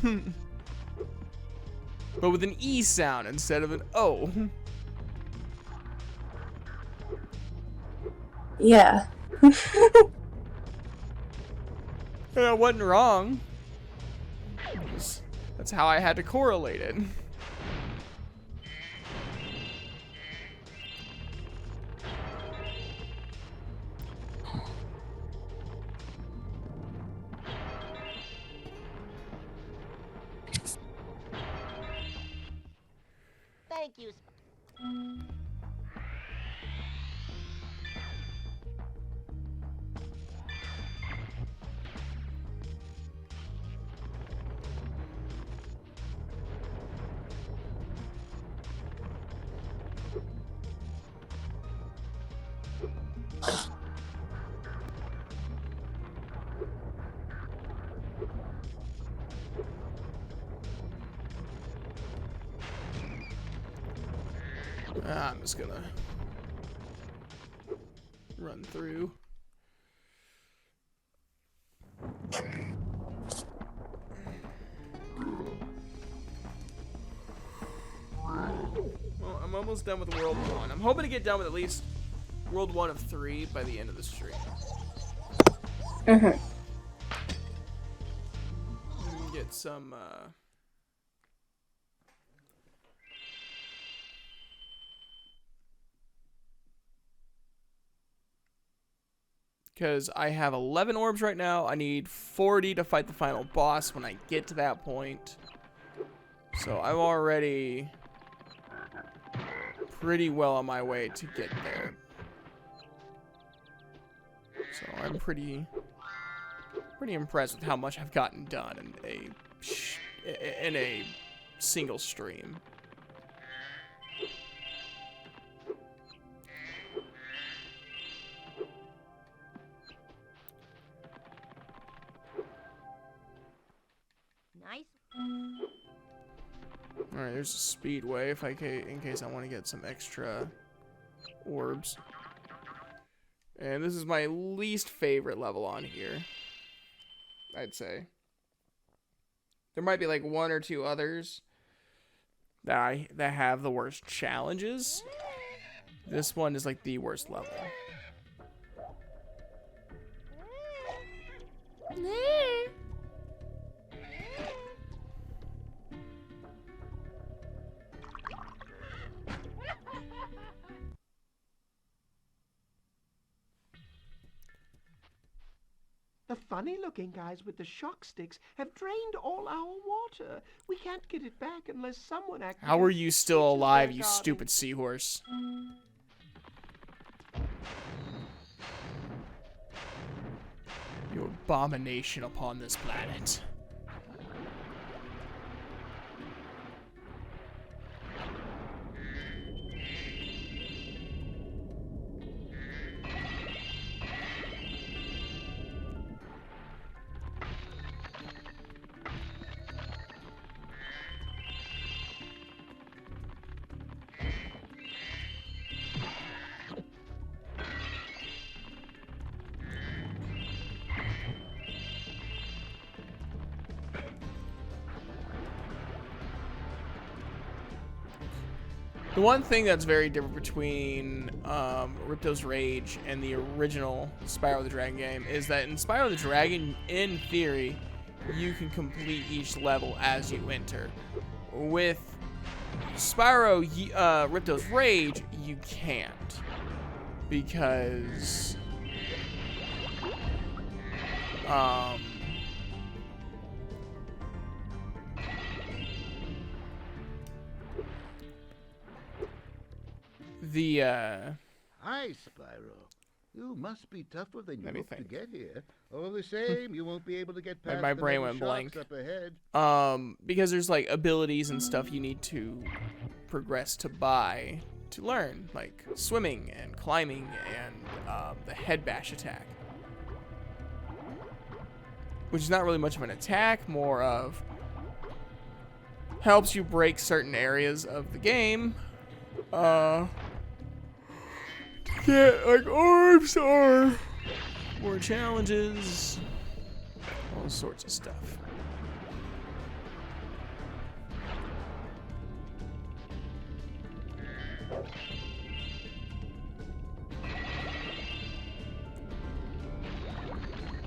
But with an E sound instead of an O. Yeah. And I wasn't wrong. That's how I had to correlate it. you. I'm just gonna run through. Well, I'm almost done with World 1. I'm hoping to get done with at least World 1 of 3 by the end of the stream. Get some, because I have 11 orbs right now. I need 40 to fight the final boss when I get to that point. So I'm already pretty well on my way to get there. So I'm pretty impressed with how much I've gotten done in a single stream. Nice. Alright, there's a speedway in case I want to get some extra orbs. And this is my least favorite level on here, I'd say. There might be like one or two others that have the worst challenges. This one is like the worst level. The funny-looking guys with the shock sticks have drained all our water. We can't get it back unless someone activates. How are you still switches alive, their you guarding. stupid seahorse? You abomination upon this planet. The one thing that's very different between Ripto's Rage and the original Spyro the Dragon game is that in Spyro the Dragon, in theory, you can complete each level as you enter. With Spyro Ripto's Rage, you can't. Because Hi, Spyro. You must be tougher than you Let me look to think. get here. All the same, you won't be able to get past my the brain many went blank. sharks up ahead. Because there's like abilities and stuff you need to progress to buy to learn, like swimming and climbing and the head bash attack, which is not really much of an attack, more of helps you break certain areas of the game. Get like orbs or more challenges, all sorts of stuff.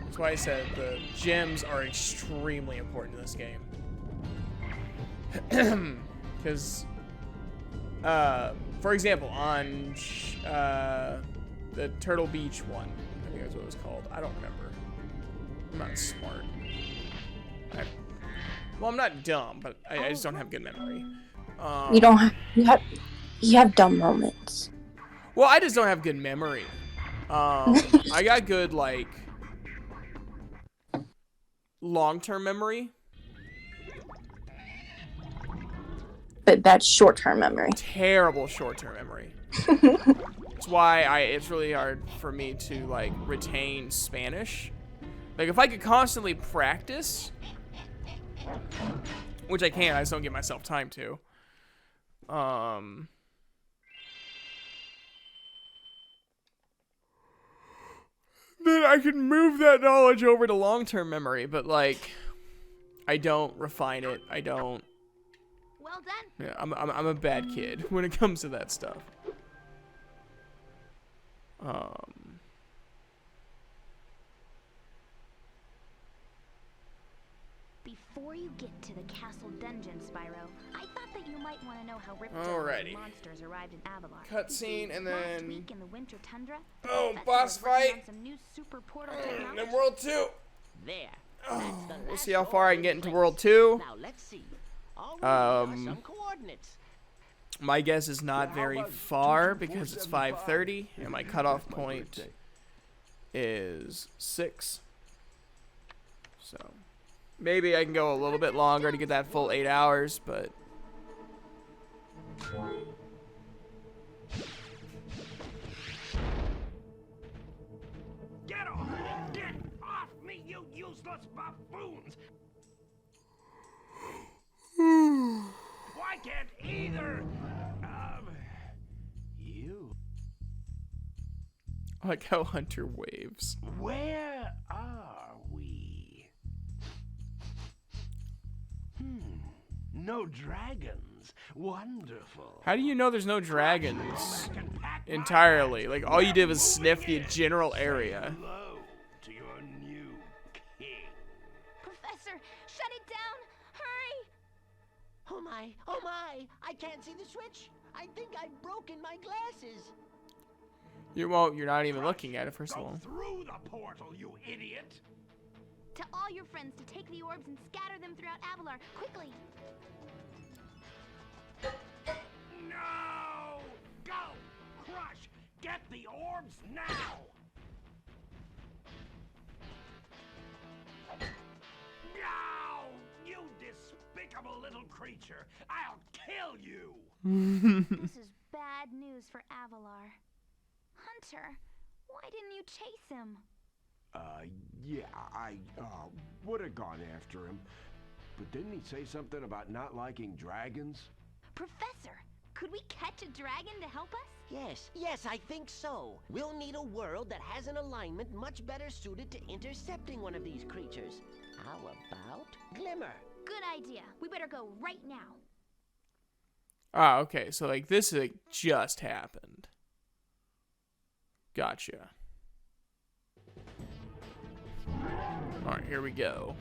That's why I said the gems are extremely important in this game. Because, for example, on the Turtle Beach one, I think that's what it was called. I don't remember. I'm not smart. Well, I'm not dumb, but I just don't have good memory. You don't have, you have dumb moments. Well, I just don't have good memory. I got good, like, long-term memory. But that's short-term memory. Terrible short-term memory. That's why it's really hard for me to, like, retain Spanish. Like, if I could constantly practice, which I can't, I just don't give myself time to. Then I can move that knowledge over to long-term memory, but, like, I don't refine it. I don't. Well done. Yeah, I'm a bad kid when it comes to that stuff. Before you get to the castle dungeon, Spyro, I thought that you might want to know how Ripto Alrighty. and the monsters arrived in Avalar. Cutscene and Last then. week in the winter tundra, the Oh, professor boss was working fight. on some new super portal Then technology. World 2. There. Oh, That's the we'll last see how far I can get into place. World 2. Now let's see. All we need are Um, some coordinates. My guess is not How very about far 22475? because it's 5:30 and my cutoff point is 6. So maybe I can go a little bit longer to get that full 8 hours, but Get off me! Get off me, you useless buffoons! Why can't either of you? I like how Hunter waves. Where are we? No dragons. Wonderful. How do you know there's no dragons Back and pack my entirely? bags. Like all you did was We're sniff the moving in. general Say area. hello to your new king. Professor, shut it down! Hurry! Oh my, oh my! I can't see the switch. I think I've broken my glasses. You're not even looking at it first of Go all. through the portal, you idiot! To all your friends to take the orbs and scatter them throughout Avalar, quickly! No! Go! Crush! Get the orbs now! No! You despicable little creature! I'll kill you! This is bad news for Avalar. Hunter, why didn't you chase him? Yeah, I would have gone after him. But didn't he say something about not liking dragons? Professor, could we catch a dragon to help us? Yes, I think so. We'll need a world that has an alignment much better suited to intercepting one of these creatures. How about Glimmer? Good idea. We better go right now. Ah, okay. So like this like just happened. Gotcha. All right, here we go.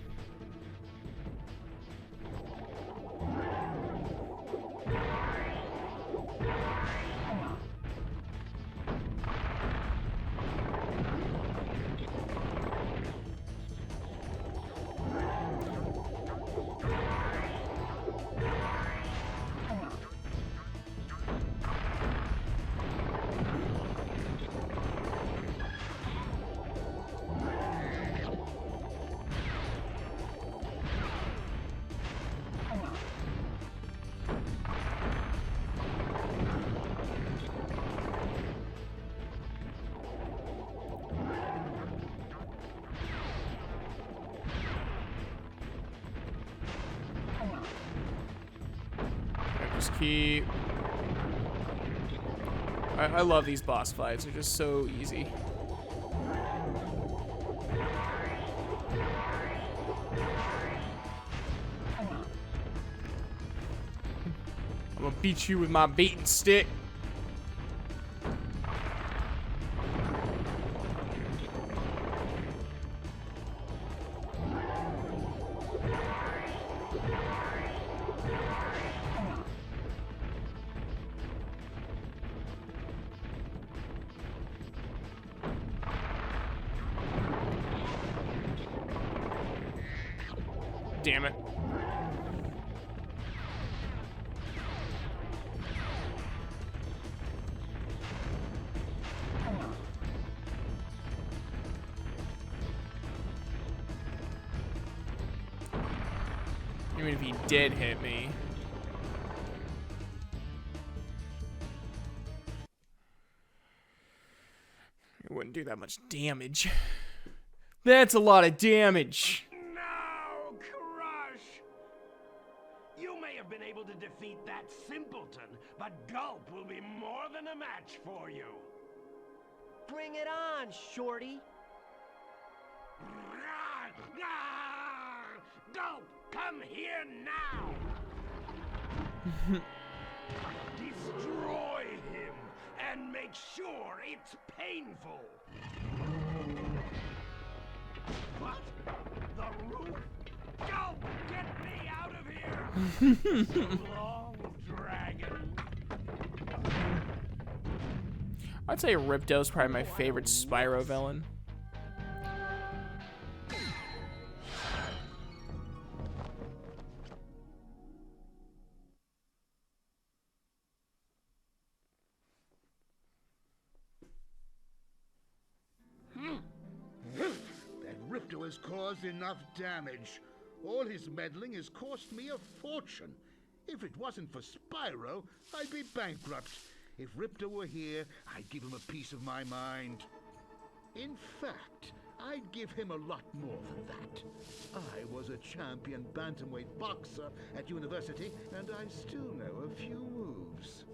Just keep. I love these boss fights. They're just so easy. I'm gonna beat you with my beating stick. Damn it. Even if he did hit me. It wouldn't do that much damage. That's a lot of damage. No, Crush! You may have been able to defeat that simpleton, but Gulp will be more than a match for you. Bring it on, Shorty. Gulp, come here now! Destroy him and make sure it's painful. What? The roof? Gulp, get me out of here! So long, dragon. I'd say Ripto's probably my favorite Spyro villain. That Ripto has caused enough damage. All his meddling has cost me a fortune. If it wasn't for Spyro, I'd be bankrupt. If Ripto were here, I'd give him a piece of my mind. In fact, I'd give him a lot more than that. I was a champion bantamweight boxer at university, and I still know a few moves.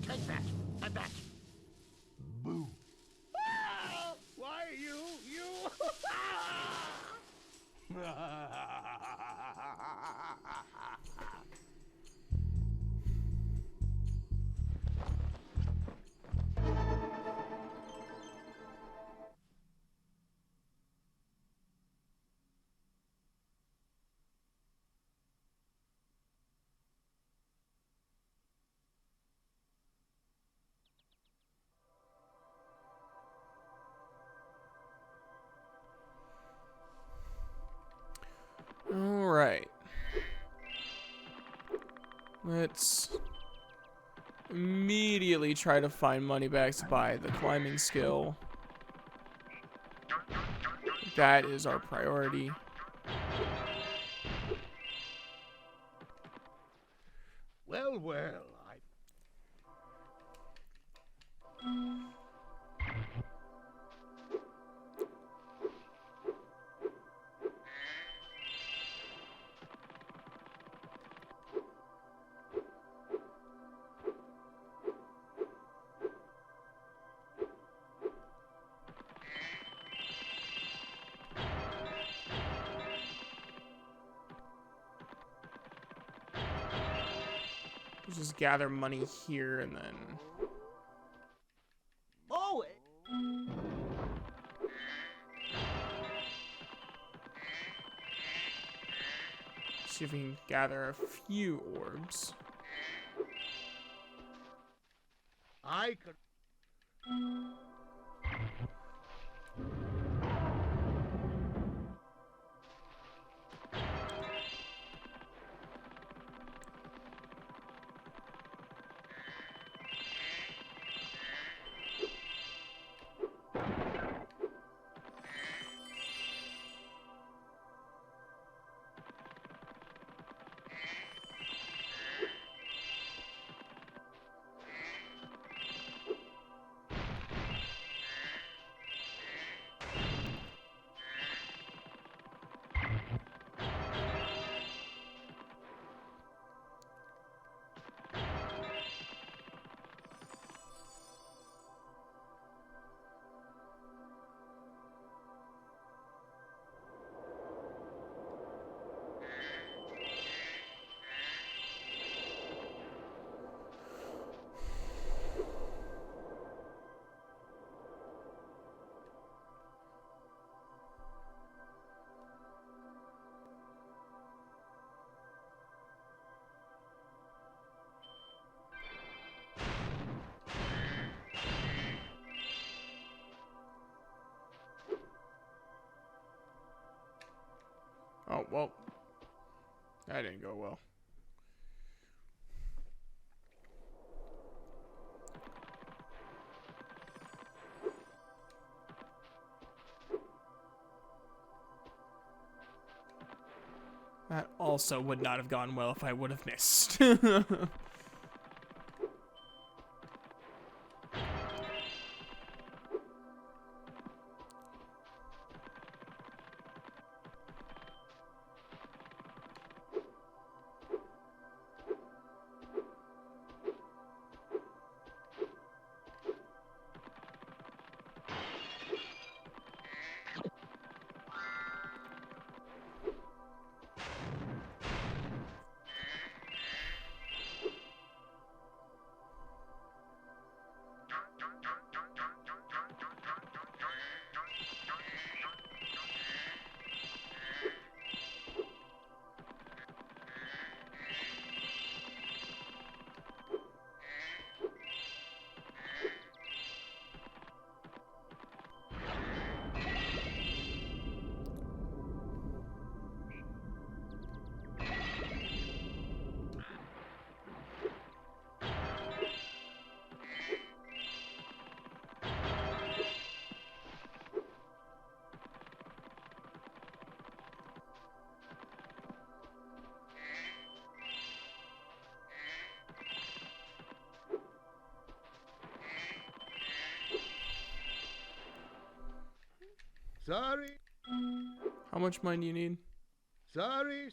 Take that, and that. Boo. Ah! Why, you... All right. Let's immediately try to find money back to buy the climbing skill. That is our priority. Well, Let's just gather money here and then. Oh! See if we can gather a few orbs. I could... Oh, well. That didn't go well. That also would not have gone well if I would have missed. Sorry. How much money do you need? Sorry.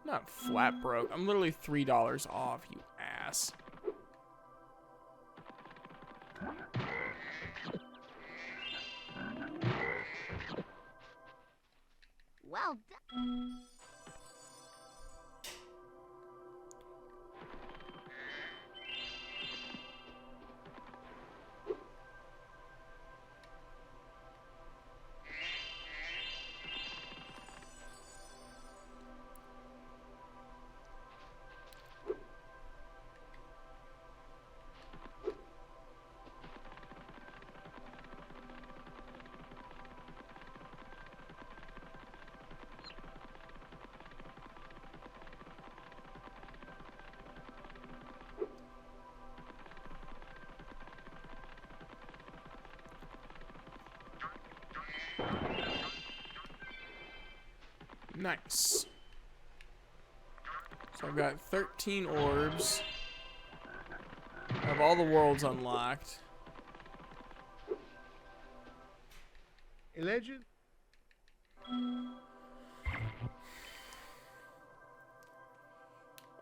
Not flat broke. I'm literally $3 off, you ass. Well done. Nice. So I've got 13 orbs. I have all the worlds unlocked. Legend.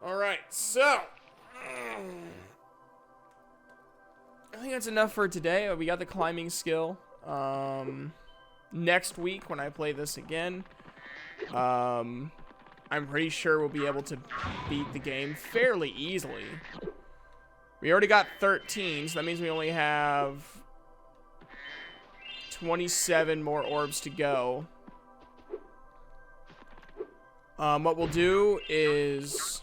Alright, so I think that's enough for today. We got the climbing skill. Next week when I play this again, I'm pretty sure we'll be able to beat the game fairly easily. We already got 13, so that means we only have 27 more orbs to go. What we'll do is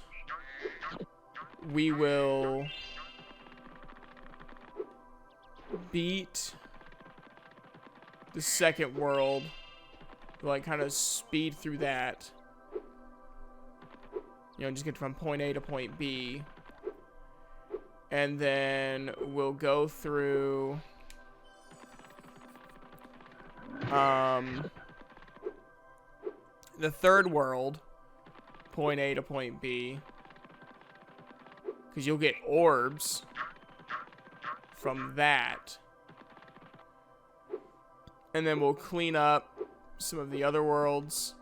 we will beat the second world. Like, kind of speed through that. You know, just get from point A to point B. And then we'll go through the third world, point A to point B, because you'll get orbs from that. And then we'll clean up some of the other worlds.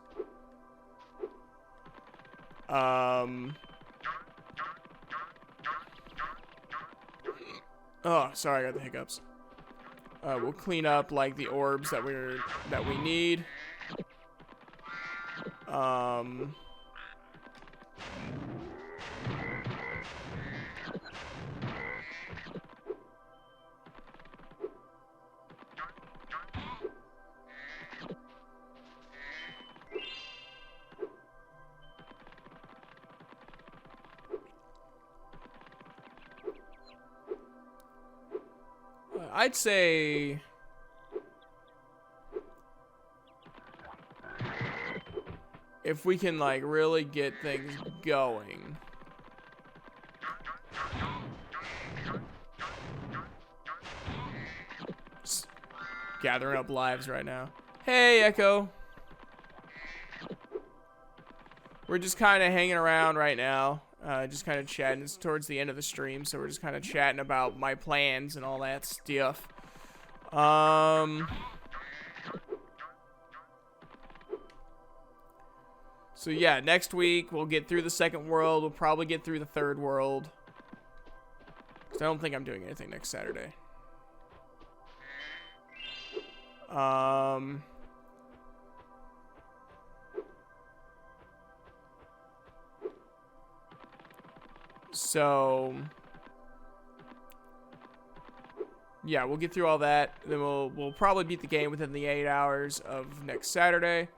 Oh, sorry, I got the hiccups. We'll clean up like the orbs that we need. I'd say if we can like really get things going. Just gathering up lives right now. Hey, Echo. we're just kind of hanging around right now. Just kind of chatting. It's towards the end of the stream, so we're just kind of chatting about my plans and all that stuff. So yeah, next week we'll get through the second world. We'll probably get through the third world. 'Cause I don't think I'm doing anything next Saturday. So yeah, we'll get through all that. Then we'll probably beat the game within the 8 hours of next Saturday.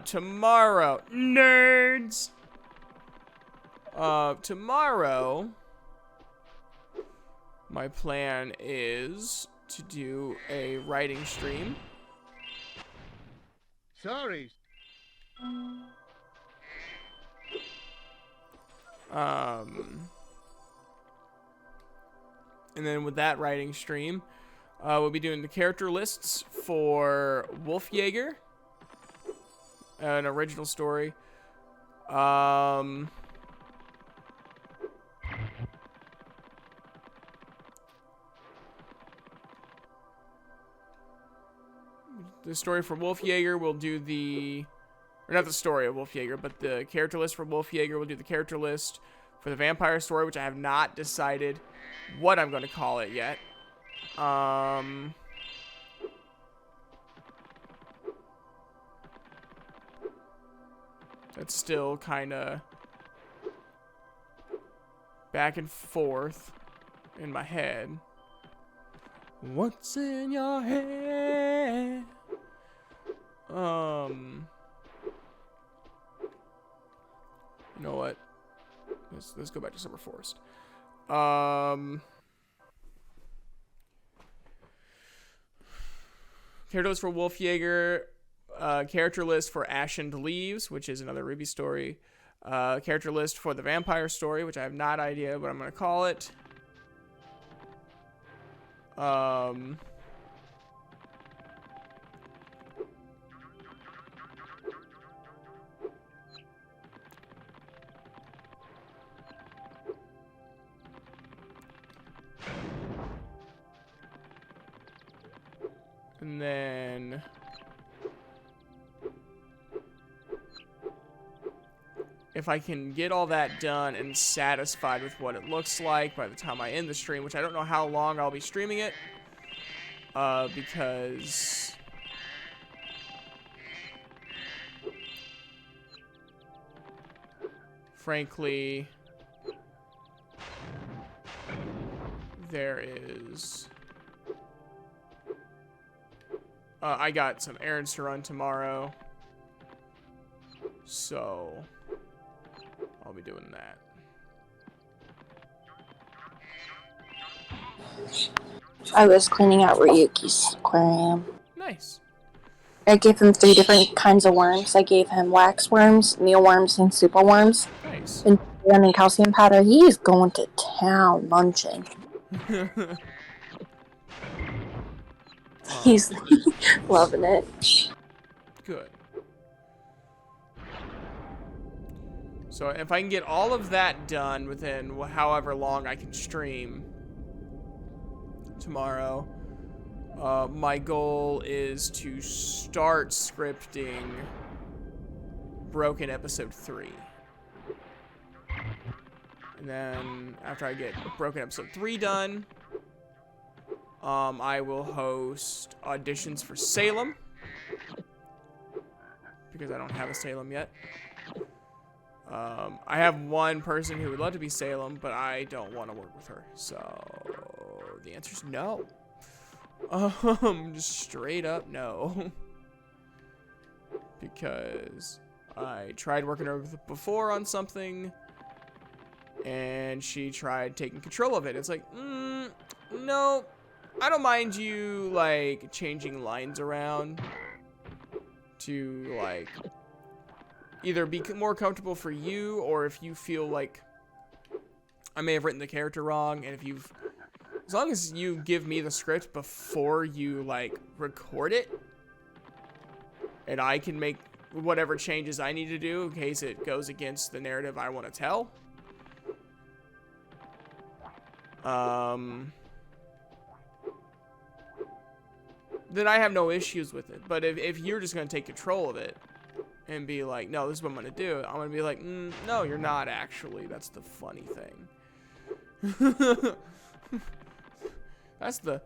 Tomorrow, nerds. Tomorrow, my plan is to do a writing stream. Sorry. And then with that writing stream, we'll be doing the character lists for Wolf Jaeger, an original story. The story for Wolf Jaeger, we'll do the... Or not the story of Wolf Jaeger, but the character list for Wolf Jaeger. We'll do the character list for the vampire story, which I have not decided what I'm going to call it yet. That's still kind of back and forth in my head. What's in your head? You know what? Let's go back to Summer Forest. Character list for Wolf Jaeger. Character list for Ashened Leaves, which is another Ruby story. Character list for the vampire story, which I have not idea what I'm gonna call it. And then if I can get all that done and satisfied with what it looks like by the time I end the stream, which I don't know how long I'll be streaming it, because frankly, there is... I got some errands to run tomorrow, so I'll be doing that. I was cleaning out Ryuki's aquarium. Nice. I gave him 3 different kinds of worms. I gave him wax worms, mealworms, and super worms. Nice. And calcium powder. He is going to town munching. He's loving it. Good. So if I can get all of that done within however long I can stream tomorrow, my goal is to start scripting Broken Episode 3. And then after I get Broken Episode 3 done, I will host auditions for Salem, because I don't have a Salem yet. I have one person who would love to be Salem, but I don't want to work with her. So the answer is no. Just straight up no. Because I tried working her before on something, and she tried taking control of it. It's like, no. I don't mind you, like, changing lines around to, like, either be more comfortable for you, or if you feel like I may have written the character wrong, and as long as you give me the script before you, like, record it, and I can make whatever changes I need to do in case it goes against the narrative I want to tell. Then I have no issues with it. But if you're just going to take control of it and be like, no, this is what I'm going to do, I'm going to be like, no, you're not actually. That's the funny thing. That's the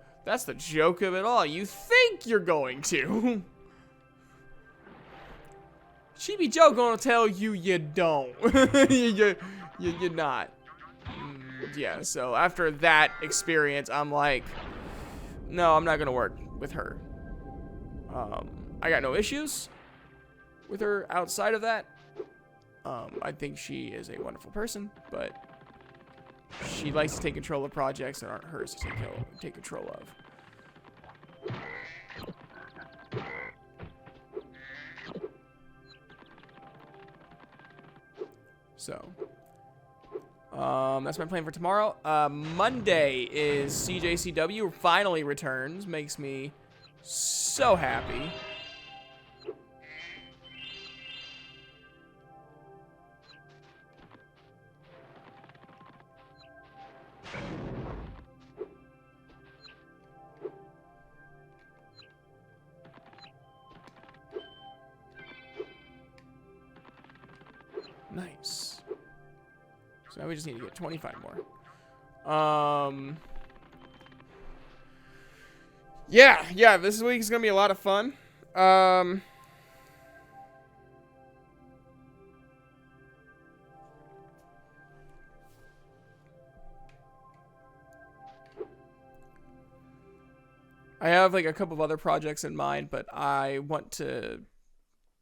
joke of it all. You think you're going to. Chibi Joe gonna tell you you don't. You're not. Yeah, so after that experience, I'm like, no, I'm not gonna work with her. I got no issues with her outside of that. I think she is a wonderful person, but she likes to take control of projects that aren't hers to take control of. So, that's my plan for tomorrow. Monday is CJCW finally returns. Makes me so happy. Nice. So now we just need to get 25 more. Yeah, this week is gonna be a lot of fun. I have like a couple of other projects in mind, but I want to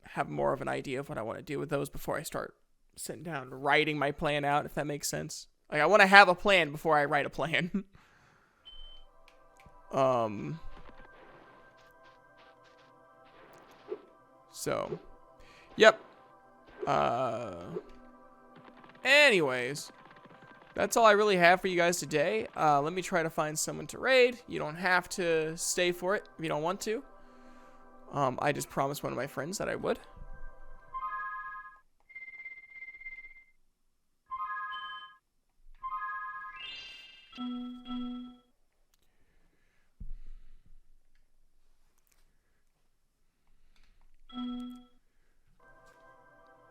have more of an idea of what I want to do with those before I start sitting down and writing my plan out, if that makes sense. Like, I want to have a plan before I write a plan. So, yep. Anyways, that's all I really have for you guys today. Let me try to find someone to raid. You don't have to stay for it if you don't want to. I just promised one of my friends that I would.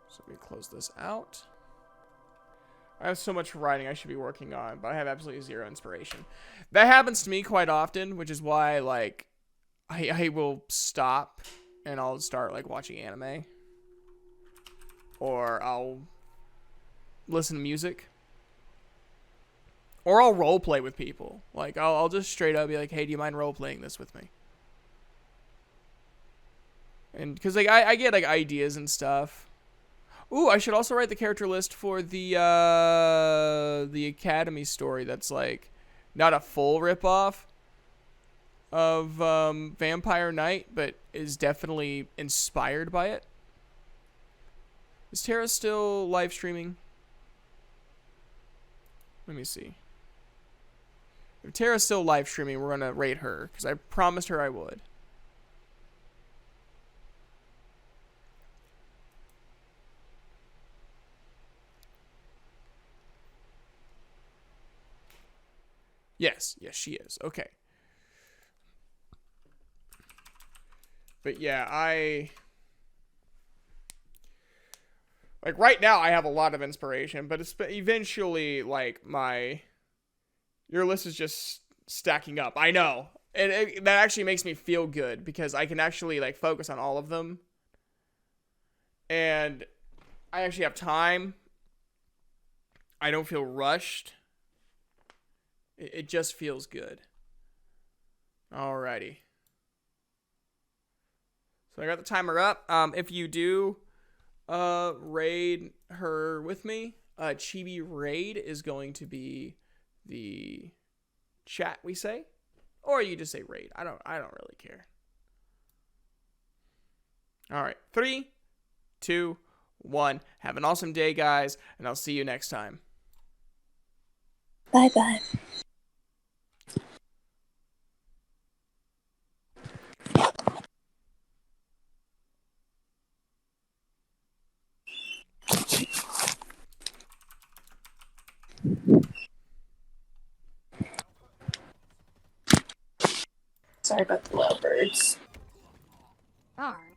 So let me close this out. I have so much writing I should be working on, but I have absolutely zero inspiration. That happens to me quite often, which is why, like, I will stop and I'll start, like, watching anime. Or I'll listen to music. Or I'll roleplay with people. Like, I'll just straight up be like, hey, do you mind roleplaying this with me? And, because, like, I get, like, ideas and stuff. Ooh, I should also write the character list for the Academy story that's, like, not a full ripoff of Vampire Knight, but is definitely inspired by it. Is Tara still live streaming? Let me see. If Tara's still live streaming, we're going to rate her, because I promised her I would. Yes, she is. Okay. But yeah, like right now I have a lot of inspiration, but it's eventually like your list is just stacking up. I know. And that actually makes me feel good because I can actually like focus on all of them. And I actually have time. I don't feel rushed. It just feels good. Alrighty. So I got the timer up. If you do raid her with me, Chibi Raid is going to be the chat we say. Or you just say raid. I don't really care. Alright. 3, 2, 1. Have an awesome day, guys, and I'll see you next time. Bye-bye. Sorry about the lovebirds. Darn.